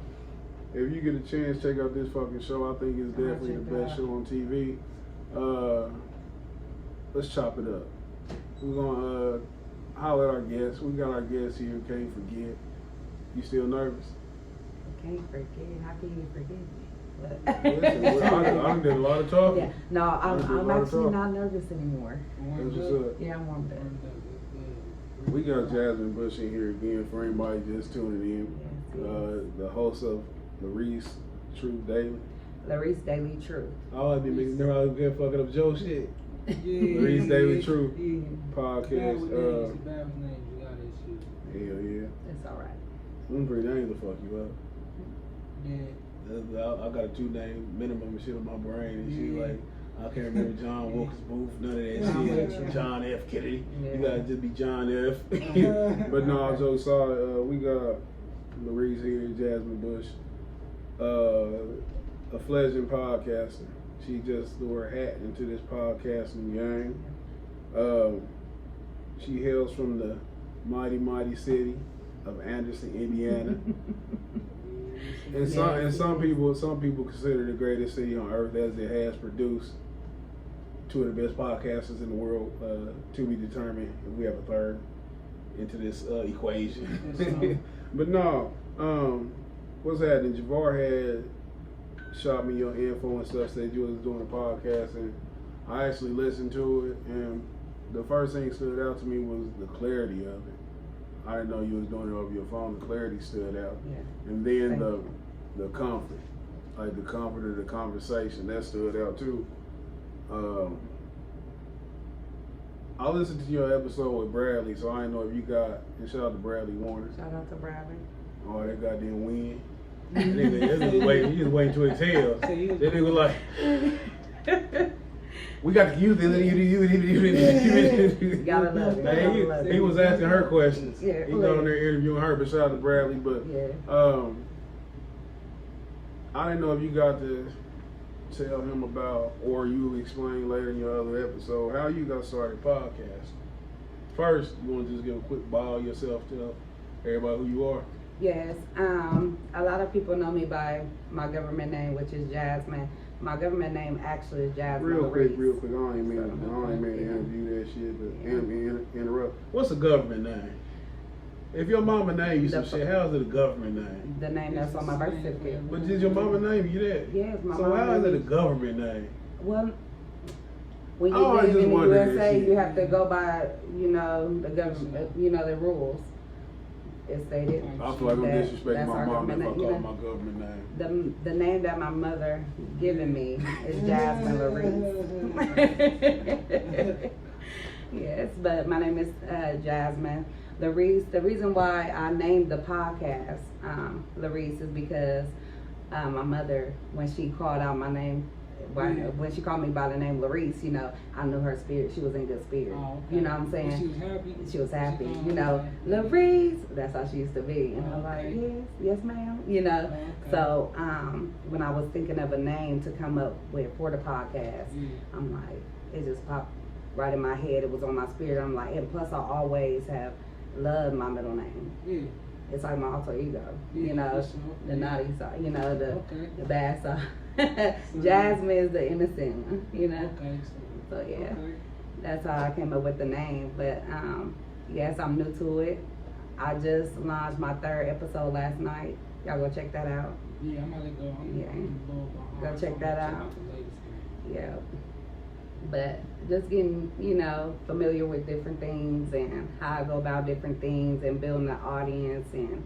if you get a chance, check out this fucking show. I think it's definitely the best show on TV. Let's chop it up. We're gonna holler at our guests. We got our guests here, can't forget. You still nervous? Can't forget. How can you forget me? Listen, I did a lot of talking. Yeah. No, I did a I'm lot of actually talking. not nervous anymore. That's what's up. Yeah, I'm warmed up. We got Jasmine Bush in here again for anybody just tuning in. Yes, The host of Lareece Truth Daily. Lareece Daily Truth. All I be making never get fucking up Joe shit. Yeah, Lareece Daily Truth Yeah. podcast. Bad with names, you got that shit. Hell yeah. It's all right. I'm pretty names to fuck you up. Yeah. I got a 2-name minimum and shit on my brain and shit Yeah. like I can't remember John Wilkes Booth, none of that Yeah. shit. John F. Kennedy. Yeah. You gotta just be John F. But no, Joe sorry, we got Lareece here, Jasmine Bush, a fledgling podcaster. She just threw her hat into this podcasting game. She hails from the mighty city of Anderson, Indiana. And some people consider it the greatest city on earth, as it has produced 2 of the best podcasters in the world, to be determined if we have a third into this equation. But no, what's happening? Javar had shot me your info and stuff, said you was doing a podcast, and I actually listened to it, and the first thing that stood out to me was the clarity of it. I didn't know you was doing it over your phone. The clarity stood out. Yeah. And then the comfort, like the comfort of the conversation, that stood out too. I listened to your episode with Bradley, so I didn't know if you got, and shout out to Bradley Warner. Shout out to Bradley. Oh, that goddamn win. That nigga, he just waiting to his tail. That nigga was like, we got to use it. Gotta love it. Gotta love it. He was asking her questions. Yeah, He going there interviewing her, but shout out to Bradley. But Yeah. I didn't know if you got to tell him about, or you explain later in your other episode, how you got started podcast. First, you want to just give a quick bio of yourself, tell everybody who you are. Yes. A lot of people know me by my government name, which is Jasmine. My government name actually is Jasmine. Real quick. Lareece. I ain't mean to interview that shit, but interrupt. What's a government name? If your mama name you some shit, how's it a government name? The name that's on my birth certificate. But did your mama name you that? Yes, my So mama how is named it a me- government name? Well, when I you always live just in the wondered that USA, shit. you have to go by, the government, the rules. It's stated. I feel like I'm that- disrespecting that's my our mom if I government call name. my government name. The name that my mother given me is Jasmine Lareece. Yes, but my name is Jasmine Lareece. The reason why I named the podcast Lareece is because my mother, when she called out my name, when she called me by the name Lareece, you know, I knew her spirit. She was in good spirit. Oh, okay. You know what I'm saying? She was happy. She was happy. called You her know, that? Lareece. That's how she used to be. And I'm Okay. like, yes, ma'am. You know. Okay. So when I was thinking of a name to come up with for the podcast, Yeah. I'm like, it just popped right in my head. It was on my spirit. I'm like, and plus I always have loved my middle name. Yeah. It's like my alter ego. Yeah, You know, for sure. the Yeah. naughty side. You know, the Okay. bad side. Jasmine is the innocent one. You know. Okay. So yeah. Okay. That's how I came up with the name. But yes, I'm new to it. I just launched my 3rd episode last night. Y'all go check that out. Yeah, I'm gonna go. Go check that out. Yeah. But just getting, you know, familiar with different things and how I go about different things and building an audience. And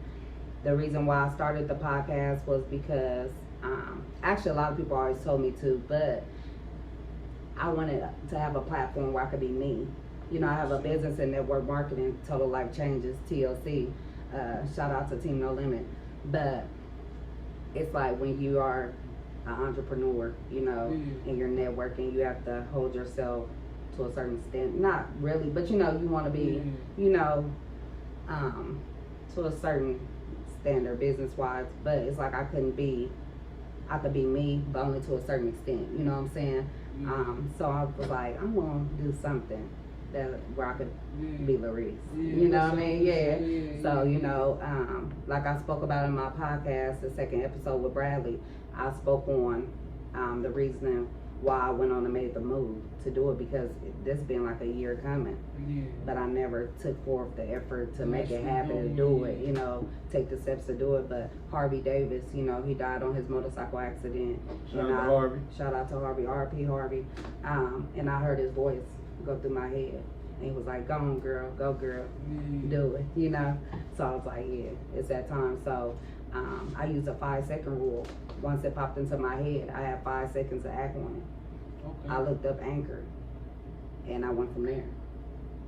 the reason why I started the podcast was because actually a lot of people always told me to, but I wanted to have a platform where I could be me. You know, I have a business in network marketing, Total Life Changes, TLC. Shout out to Team No Limit. But it's like when you are an entrepreneur, you know, and you're networking, you have to hold yourself to a certain extent. Not really, but you know, you want to be, you know, to a certain standard business-wise. But it's like I could be me, but only to a certain extent. You know what I'm saying? So I was like, I'm gonna do something where I could be Lareece. You know what I mean? Yeah. So, you know, like I spoke about in my podcast, the 2nd episode with Bradley, I spoke on the reasoning why I went on and made the move to do it, because this been like a year coming. But I never took forth the effort to make it happen and do it, you know, take the steps to do it. But Harvey Davis, you know, he died on his motorcycle accident. Shout out to Harvey. Shout out to Harvey, RP Harvey. And I heard his voice go through my head. And he was like, go on, girl, go, girl, do it, you know? So I was like, yeah, it's that time. So I used a 5-second rule. Once it popped into my head, I had 5 seconds to act on it. Okay. I looked up Anchor, and I went from there.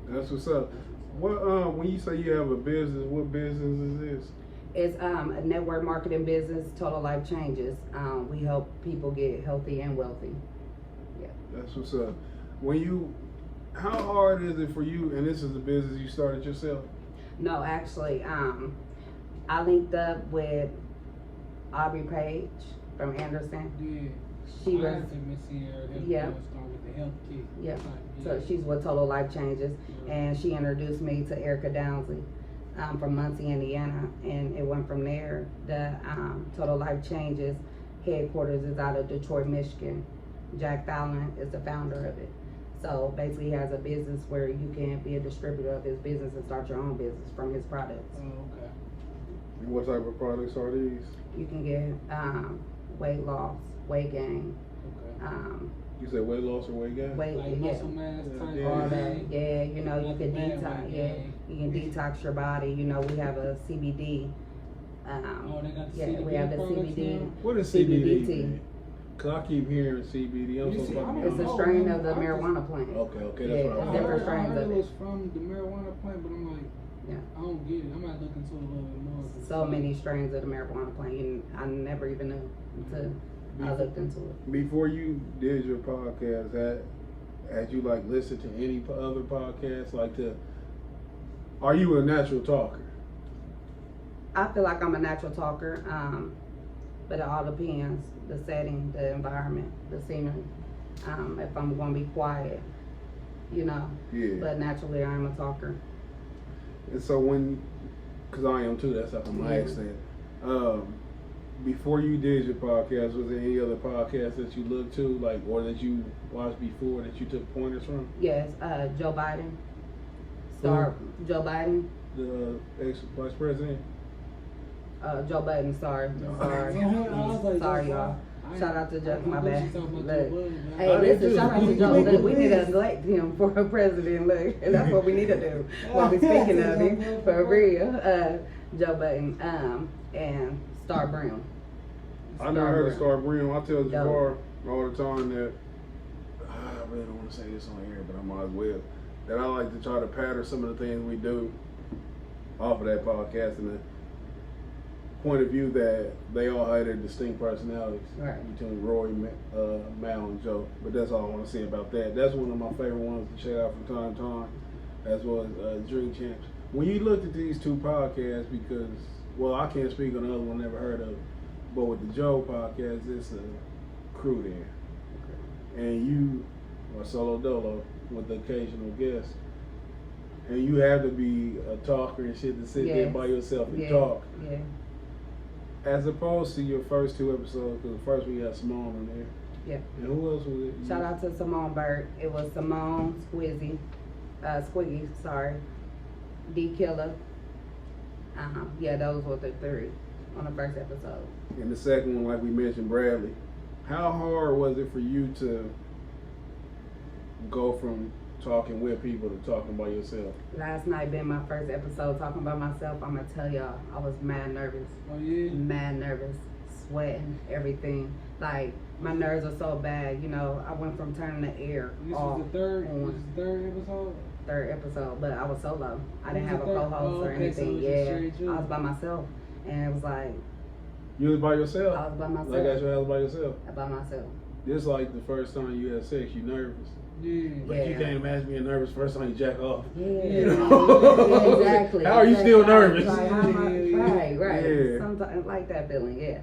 That's what's up. What when you say you have a business, what business is this? It's a network marketing business, Total Life Changes. We help people get healthy and wealthy. Yeah. That's what's up. How hard is it for you, and this is the business you started yourself? No, actually, I linked up with Aubrey Page from Anderson. Yeah. She I was, had to miss her. Yeah. Start with the health kit. yeah. So she's with Total Life Changes, and she introduced me to Erica Downsley from Muncie, Indiana, and it went from there. The Total Life Changes headquarters is out of Detroit, Michigan. Jack Fallon is the founder of it. So basically, he has a business where you can be a distributor of his business and start your own business from his products. Oh, okay. And what type of products are these? You can get weight loss, weight gain, Okay. You say weight loss or weight gain? weight, Like yeah, muscle mass type. Yeah. all of that. thing. Yeah, you know, you Not can the bad detox. weight Yeah, gain. you can detox your body. You know, we have a CBD. Oh, they got the Yeah, CBD we have the products CBD. now? What is CBD. CBD? man? Cause I keep hearing CBD. I'm You so see, fucking. I It's don't a know, strain man. of the I just- marijuana plant. Okay, Yeah, that's what I I'm it's heard, different I strains heard of it it. was from the marijuana plant, but I'm like, Yeah. I don't get it. I might look into it a little bit more. So many strains of the marijuana plant. I never even knew until I looked into it. Before you did your podcast, had you like listened to any other podcasts? Are you a natural talker? I feel like I'm a natural talker, but it all depends. The setting, the environment, the scenery. If I'm going to be quiet, you know. Yeah. But naturally, I'm a talker. And so because I am too, that's how my Yeah. accent. Before you did your podcast, was there any other podcast that you looked to, or that you watched before that you took pointers from? Yes, Joe Biden. Joe Biden. The ex-vice president? Joe Biden, sorry. Sorry. I was like, Sorry, Joe y'all. Biden. Shout out to Joe, my I thought bad. you talking about Look. Joe Biden, man. Hey, I did listen, too. shout out to Joe. Look, we need to elect him for president. Look, and that's what we need to do. While we speaking of him, for real. Joe Biden, and Star Brown. I never heard of Brown. Star Brown. I tell Dope. Javar all the time that I really don't want to say this on air, but I might as well. That I like to try to pattern some of the things we do off of that podcast. And the point of view that they all had their distinct personalities Right. between Roy, Mal, and Joe. But that's all I want to say about that. That's one of my favorite ones to check out from time to time, as well as Drink Champs. When you looked at these two podcasts, because, well, I can't speak on the other one, never heard of it, but with the Joe podcast, it's a crew there. And you are solo dolo with the occasional guest. And you have to be a talker and shit to sit there by yourself and talk. Yeah. As opposed to your first two episodes, because the first one you had Simone in there. Yeah. And who else was it? Shout out to Simone Burt. It was Simone, Squiggy, D Killer. Yeah, those were the three on the first episode. And the second one, like we mentioned, Bradley. How hard was it for you to go from talking with people to talking by yourself? Last night being my first episode talking by myself, I'm gonna tell y'all, I was mad nervous. Oh yeah. Mad nervous, sweating, everything. Like my nerves were so bad, you know. I went from turning the air This off was the third. on This is the third episode. third episode, but I was solo. I didn't Was have it a third? co-host Oh, or okay, so anything. it was just Yeah, straight you. I was by myself, and it was like You was by yourself? I was by myself. Like at your house by yourself? By myself. This like the first time you had sex, you nervous. Yeah. Like you Yeah. can't imagine being nervous first time you jack off. Yeah, You know? yeah, exactly. How are you still nervous? Like, how am I- right. Yeah. Sometimes like that feeling, yeah.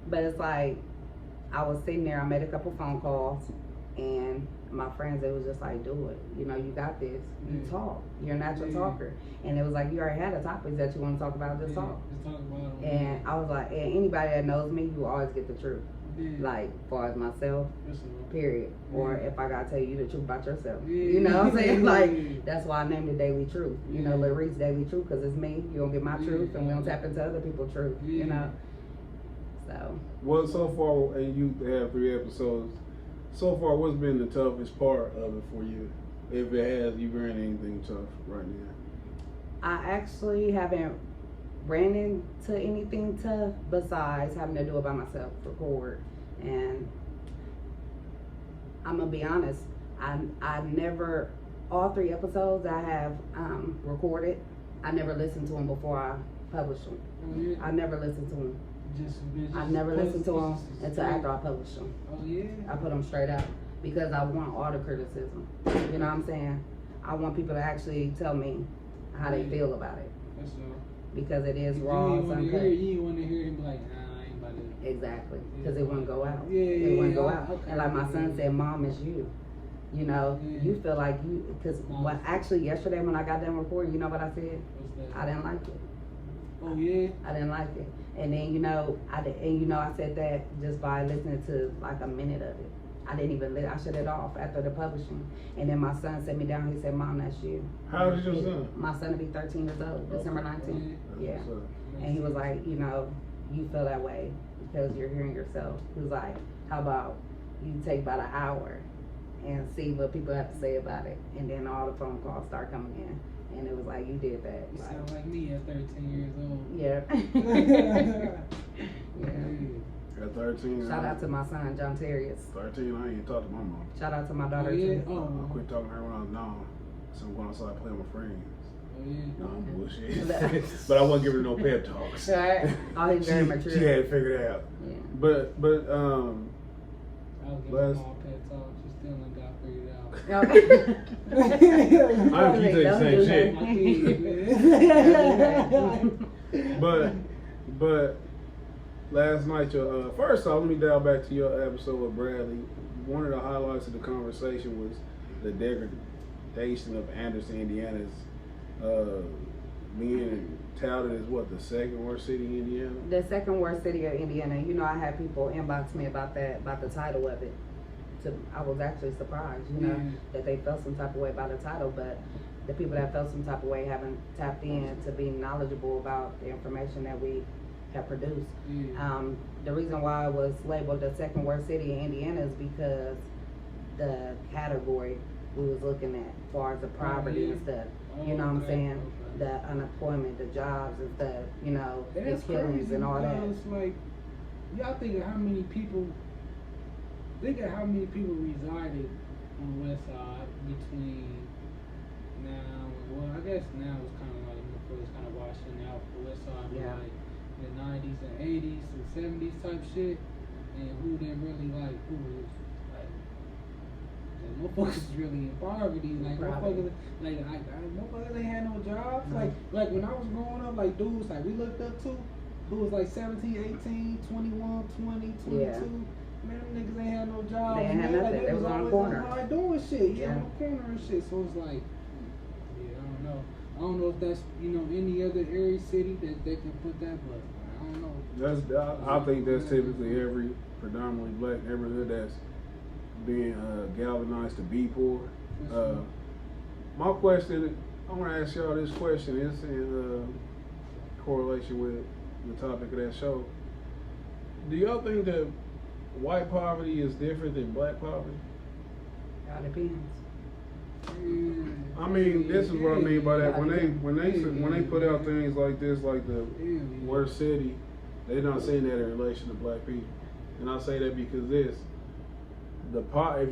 But it's like I was sitting there. I made a couple phone calls, and my friends, it was just like, do it. You know, you got this. You talk. You're a natural talker. And it was like you already had a topic that you want to talk about. Just talk. Just talk about it. And I was like, and anybody that knows me, you always get the truth. Yeah. Like, as far as myself, That's all. period. Or Yeah. if I gotta tell you the truth about yourself. Yeah. You know what I'm saying? Yeah. Like, that's why I named it Daily Truth. You know, Yeah. Lareece Daily Truth, because it's me. You don't get my Yeah. truth, and we don't tap into other people's truth. You Yeah. know? So, Well, so far, and you have 3 episodes. So far, what's been the toughest part of it for you? If it has, you ran anything tough right now? I actually haven't ran into anything tough besides having to do it by myself, record. And I'm gonna be honest, I never, all 3 episodes I have recorded, I never listened to them before I published them. Oh, yeah. I never listened to them. I never listened to them until after I published them. Oh yeah. I put them straight out because I want all the criticism. You know what I'm saying? I want people to actually tell me how they feel about it That's all. because it is You raw, ain't it's want to uncut. hear. You ain't want to hear him be like, nah, I ain't about to. Exactly, because it wouldn't go out. Yeah, It wouldn't go yeah, out. okay. And like my son said, Mom is you. You know, Yeah. you feel like you, because what actually yesterday when I got done recording, you know what I said? What's that? I didn't like it. Oh yeah. I didn't like it. And then, you know, I said that just by listening to like a minute of it. I didn't even I shut it off after the publishing. And then my son sat me down, he said, Mom, that's you. How old is your son? My son will be 13 years old, December 19th. Yeah. That's what's up. And he was like, you know, you feel that way because you're hearing yourself. He was like, how about you take about an hour and see what people have to say about it. And then all the phone calls start coming in. And it was like, you did that. You Like, sound like me at 13 years old. yeah. Yeah. At 13, Shout out to my son, John Terrius. 13, I ain't even talked to my mom. Shout out to my daughter, Oh, yeah? too. Oh. I quit talking to her when I was 9. So I'm going outside playing with my friends. Oh yeah. No, I'm bullshit. But I wasn't giving her no pep talks. Right. Oh, he's very mature. She had it figured out. Yeah. But I was giving Les- my mom pet talk. She still ain't got figured out. I don't keep saying the same shit. But last night, first off, let me dial back to your episode with Bradley. One of the highlights of the conversation was the degradation of Anderson, Indiana's being touted as what, the second worst city in Indiana? The second worst city of Indiana. You know, I had people inbox me about that, about the title of it. I was actually surprised, you know, that they felt some type of way about the title, but the people that felt some type of way haven't tapped in to be knowledgeable about the information that we have produced. The reason why it was labeled the second worst city in Indiana is because the category we was looking at as far as the poverty and stuff. You know what I'm saying? The unemployment, the jobs and stuff, you know, the That's killings crazy, and all that. because, like, y'all think of how many people resided on the west side between now, well, I guess now it's kind of like, it's kind of washing out the west side, but Yeah. like, the 90s and 80s and 70s type shit, and who didn't really like, who was like, motherfuckers really in poverty, like motherfuckers, motherfuckers ain't had no jobs, like when I was growing up, like dudes like we looked up to, who was like 17, 18, 21, 20, 22. Yeah. Man, them niggas ain't had no jobs. They ain't had man. nothing. Like, They was on the always corner. outside doing shit. Yeah. On the corner and shit. So it's like, yeah, I don't know. I don't know if that's, any other area city that they can put that, but I don't know. I think that's typically every predominantly black neighborhood that's being galvanized to be poor. My question, I want to ask y'all this question. It's in correlation with the topic of that show. Do y'all think that white poverty is different than black poverty? All depends. I mean, this is what I mean by that. When they put out things like this, like the worst city, they're not saying that in relation to black people. And I say that because if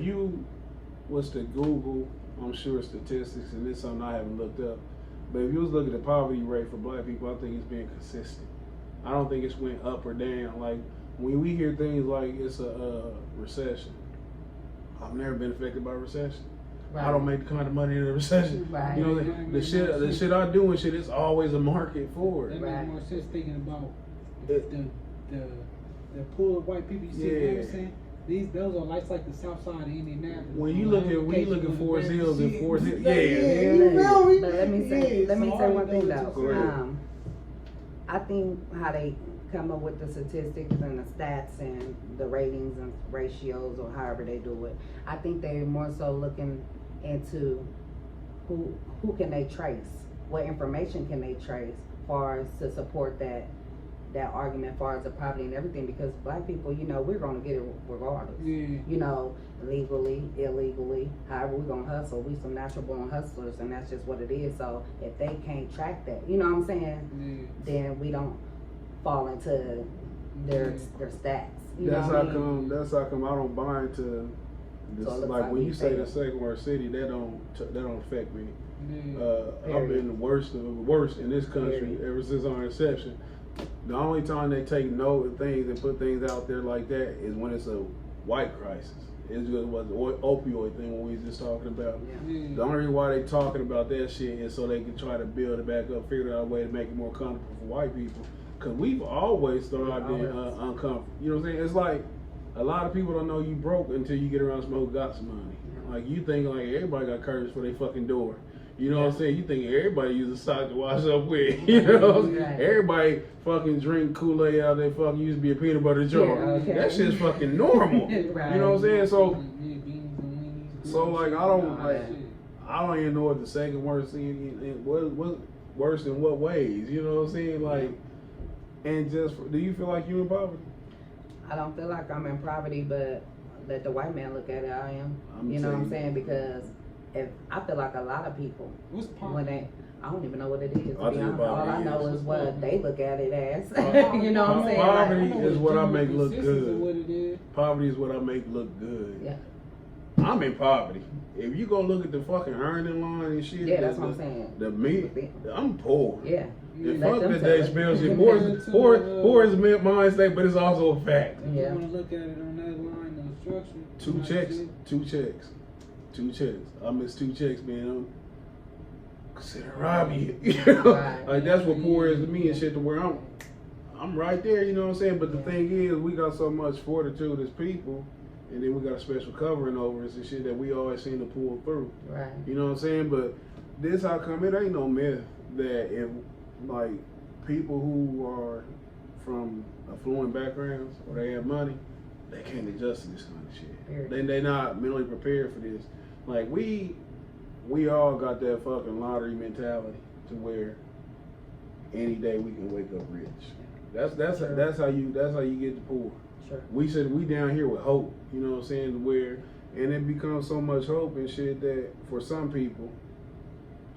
you was to Google, I'm sure statistics, and this is something I haven't looked up, but if you was looking at the poverty rate for black people, I think it's been consistent. I don't think it's went up or down. Like when we hear things like it's a recession, I've never been affected by recession. Right. I don't make the kind of money in a recession. Right. You know, the shit I do and shit, it's always a market for it. That Right. makes more sense thinking about the pool of white people you see. You know what I'm saying? Those are like the south side of Indianapolis. When you look at Forest Hills and Forest Hills, you feel me? But let me say one thing though. Go ahead. I think how they come up with the statistics and the stats and the ratings and ratios or however they do it, I think they're more so looking into who can they trace, what information can they trace far as to support that argument far as the poverty and everything, because black people, we're gonna get it regardless. Yeah. Legally, illegally, however we're gonna hustle. We some natural born hustlers, and that's just what it is. So if they can't track that, you know what I'm saying, then we don't fall into their stats. That's how come I don't buy into this. So it looks Like like when we you say fail. the second worst city, that don't affect me. Yeah. I've been the worst of the worst in this country Period. ever since our inception. The only time they take note of things and put things out there like that is when it's a white crisis. It just was the opioid thing when we was just talking about. Yeah. The only reason why they talking about that shit is so they can try to build it back up, figure out a way to make it more comfortable for white people. Cause we've always started being uncomfortable. You know what I'm saying? It's like a lot of people don't know you broke until you get around somebody who got some money. Like you think like everybody got curtains for their fucking door. You know what I'm saying? You think everybody uses sock to wash up with. You know? Right. Everybody fucking drink Kool-Aid out there fucking used to be a peanut butter jar. Yeah, okay. That shit's fucking normal. Right. You know what I'm saying? So like I I don't even know what the second worst thing what worse in what ways. You know what I'm saying? Like, and do you feel like you in poverty? I don't feel like I'm in poverty, but let the white man look at it, I am. You know what I'm saying? Because if I feel like a lot of people, What's when I don't even know what it is. To I be think honest, all I poverty know is- is what they look at it as. You know what I'm saying? Poverty Like, is what I make look good. What it is. Poverty is what I make look good. yeah, I'm in poverty. If you go look at the fucking earning line and shit, yeah, that's what I'm saying. The me, I'm poor. Yeah. And Let fuck them the tell day it. spell shit. Poor is a mind state, but it's also a fact. You Yeah. want to look at it on that line of structure. Two checks. I miss 2 checks, man. Consider robbing you. You know? Right. Like that's what poor is to me and shit. To where I'm right there. You know what I'm saying? But the thing is, we got so much fortitude as people, and then we got a special covering over us and shit that we always seem to pull through. Right. You know what I'm saying? But this how come it ain't no myth that if like people who are from affluent backgrounds or they have money, they can't adjust to this kind of shit. Period. They not mentally prepared for this. Like we all got that fucking lottery mentality to where any day we can wake up rich. That's how you get the poor. Sure. We said we down here with hope, you know what I'm saying, where and it becomes so much hope and shit that for some people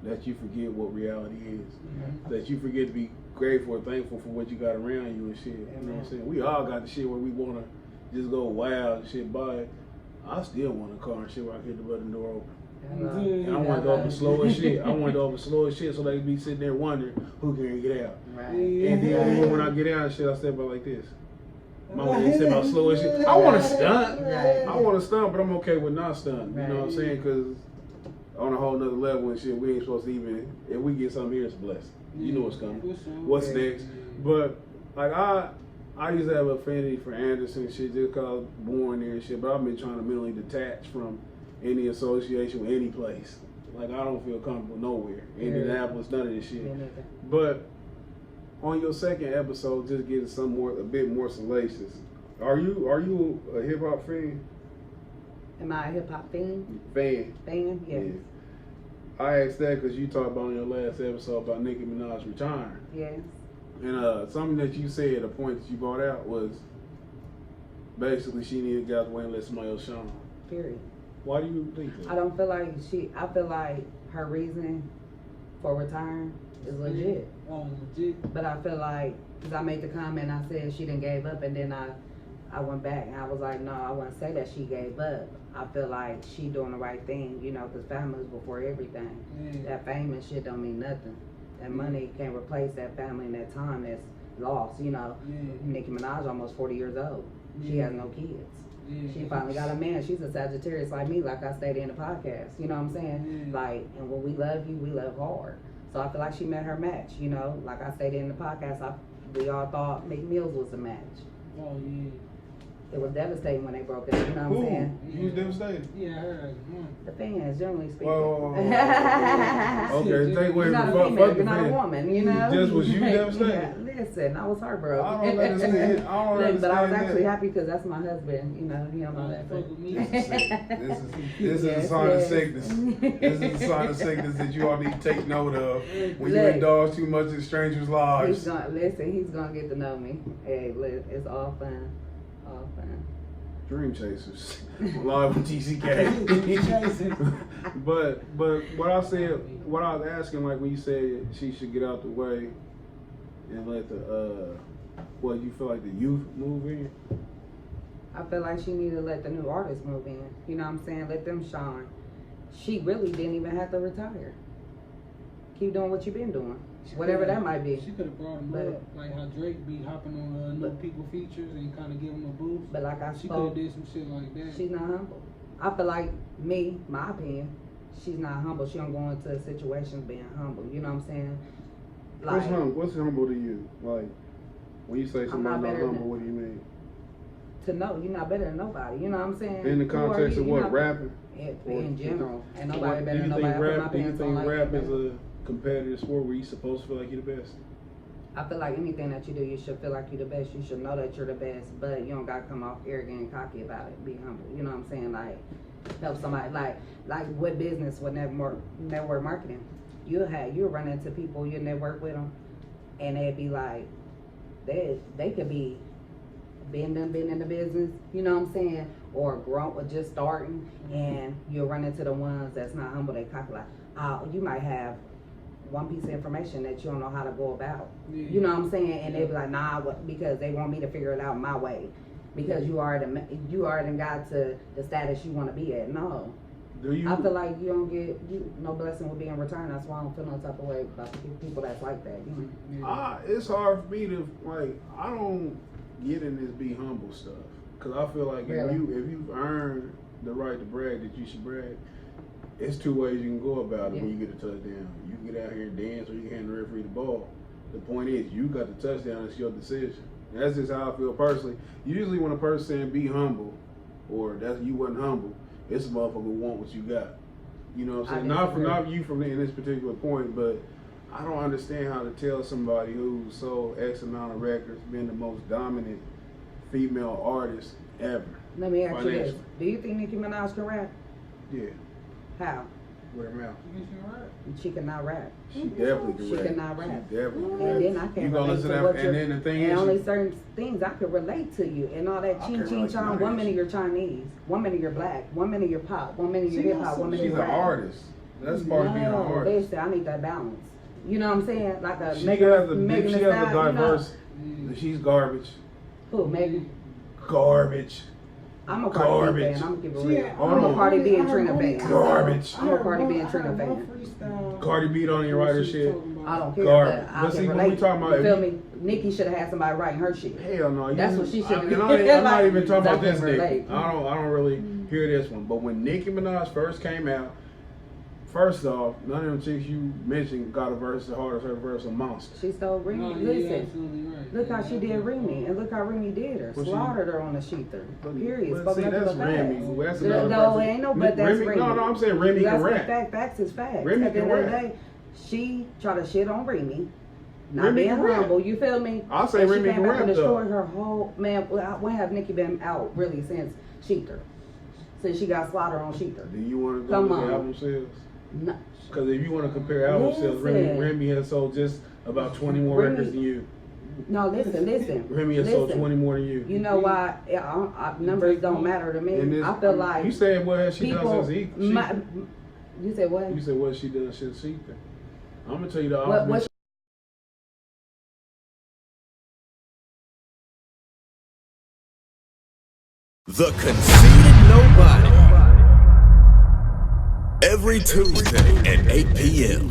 that you forget what reality is. Mm-hmm. That you forget to be grateful or thankful for what you got around you and shit. You know what I'm saying? We all got the shit where we wanna just go wild and shit by it. I still want a car and shit where I can hit the button door open. And I wanted to open slow as shit. I wanted to open slow as shit so they could be sitting there wondering who can get out. Right. And then when I get out and shit, I step out like this. Mama didn't say about slow as shit. I want to stunt. Right. I want to stunt, but I'm okay with not stunting. You know what I'm Right. saying? Because on a whole nother level and shit, we ain't supposed to even, if we get something here, it's a blessing. You know what's coming. What's next? But, like, I used to have an affinity for Anderson and shit just because I was born there and shit, but I've been trying to mentally detach from any association with any place. Like, I don't feel comfortable nowhere. Indianapolis, none of this shit. But on your second episode, just getting a bit more salacious. Are you a hip hop fan? Am I a hip hop fan? Fan. Fan, yes. Yeah. I asked that because you talked about on your last episode about Nicki Minaj retiring. Yes. And something that you said, a point that you brought out was basically she needed to get out the way and let somebody else shine. Period. Why do you think that? I don't feel like I feel like her reasoning for retiring is legit. Oh, legit. But I feel like, because I made the comment, I said she done gave up, and then I went back and I was like, no, I wouldn't say that she gave up. I feel like she doing the right thing, you know, because family is before everything. Yeah. That fame and shit don't mean nothing. That money can't replace that family and that time that's lost, you know. Yeah. Nicki Minaj almost 40 years old. She Yeah. has no kids. Yeah. She finally got a man. She's a Sagittarius like me, like I stated in the podcast. You know what I'm saying? Yeah. Like, and when we love you, we love hard. So I feel like she met her match, you know. Like I stated in the podcast, we all thought McMills was a match. Oh, yeah. It was devastating when they broke it, you know what I'm saying? You was devastated. Yeah, I heard. The fans, generally speaking. Whoa. Okay, take away You're not a from female, fuck you're the not a fan. woman, you know? Just was you Yeah, devastated? listen, I was heartbroken. I don't understand. Listen, but I was understand actually that. happy because that's my husband, you know, he don't know that. Fuck with me. This is a Yes, sign yes. of sickness. This is a sign of sickness that you all need to take note of when you Look. indulge too much in strangers' lives. He's gonna get to know me. Hey, look, it's all fun. All fun. Dream Chasers, live on TCK. but what I was asking, like when you said she should get out the way and let you feel like the youth move in. I feel like she need to let the new artists move in. You know what I'm saying? Let them shine. She really didn't even have to retire. Keep doing what you've been doing. Whatever that might be. She could have brought him But- up, like how Drake be hopping on new people features and kind of give him a boost. But like I She could spoke, have did some shit like that. she's not humble. I feel like my opinion, she's not humble. She don't go into situations being humble. You know what I'm saying? What's humble to you? Like when you say I'm somebody not not better humble, than- what do you mean? To know you're not better than nobody. You know what I'm saying? In the Who are context you? of You're what, not- rapping? In general, and So nobody better than nobody. I put my do you pants think on like rap that. is a competitive sport where you're supposed to feel like you're the best? I feel like anything that you do, you should feel like you're the best. You should know that you're the best, but you don't gotta come off arrogant and cocky about it. Be humble. You know what I'm saying? Like help somebody. Like what business, what network marketing? You'll run into people, you network with them, and they'd be like, they could be been in the business. You know what I'm saying? Or grown or just starting, and you'll run into the ones that's not humble. They cocky like, you might have one piece of information that you don't know how to go about. Yeah. You know what I'm saying? And they be like, nah, because they want me to figure it out my way. Because you already got to the status you want to be at. No. Do you? I feel like you don't get no blessing will be in return. That's why I don't feel no type of way about the people that's like that. You know? It's hard for me to I don't get in this be humble stuff because I feel like Really? if you've earned the right to brag that you should brag, it's two ways you can go about it when you get a touchdown. You can get out here and dance, or you can hand the referee the ball. The point is, you got the touchdown. It's your decision. And that's just how I feel personally. Usually, when a person saying be humble, or that you wasn't humble, it's a motherfucker who want what you got. You know what I'm saying? Not you from in this particular point, but I don't understand how to tell somebody who's sold X amount of records, been the most dominant female artist ever. Let me ask you this: Financially. do you think Nicki Minaj can rap? Yeah, How? with her mouth. You think she right? She cannot rap. She definitely can She rap. cannot rap. She definitely can rap. And then I You can't gonna relate listen to to what that, you're, and then the thing and is, only certain things I could relate to you, and all that I ching can't ching relate to none chong. of 1 that minute shit. you're Chinese, 1 minute you're black, 1 minute you're pop, 1 minute you're hip hop, 1 minute she's you're an rap. artist. That's part of being an No, artist. listen, I need that balance. You know what I'm saying? Like a She Megan, has a Megan she Thee has a Stallion, you know? diverse. She's garbage. Who, Megan? Garbage. I'm a Cardi B Garbage. fan. I'm gonna keep it She real. had- Hold I'm a on. Cardi B I and heard Trina one- fan. Garbage. I'm a Cardi B and I heard Trina one fan. freestyle. Cardi B don't even write her shit. I don't care, Garbage. but I But can see, when relate. we talking about you feel if me? Nikki should have had somebody writing her shit. Hell no. That's what she should have And been. I'm not even talking about I can this relate. nigga. I don't really hear this one. But when Nicki Minaj first came out, first off, none of them chicks you mentioned got a verse as hard as her verse of Monster. She stole Remy. No, you're Listen, absolutely right. look how she did Remy, and look how Remy did her. Well, she- Slaughtered her on the sheether. Period. But Spoke see, nothing that's but Remy. facts. That's another No, person. it ain't no but that's Remy. No, I'm saying Remy That's can what rap. facts is facts. Remy At the can end of the rap. day, she tried to shit on Remy. Not Remy being can rap. humble, you feel me? I'll say And Remy she came can back and rap, though. destroyed her whole man. When have Nicki been out really since Sheether? Since she got slaughtered on Sheether? Do you want to go Come with the on. album sales? No. Because if you want to compare album sales, Listen. Remy has sold just about 20 more Remy- records than you. No, listen. Remy has sold Listen. 20 more than you. You know why? Numbers don't matter to And me. this- I feel like you said what has she done people. since You said what? You said what she done since she? I'm gonna tell you the What? opposite. The Conceited Knowbody. Every Tuesday at 8 p.m.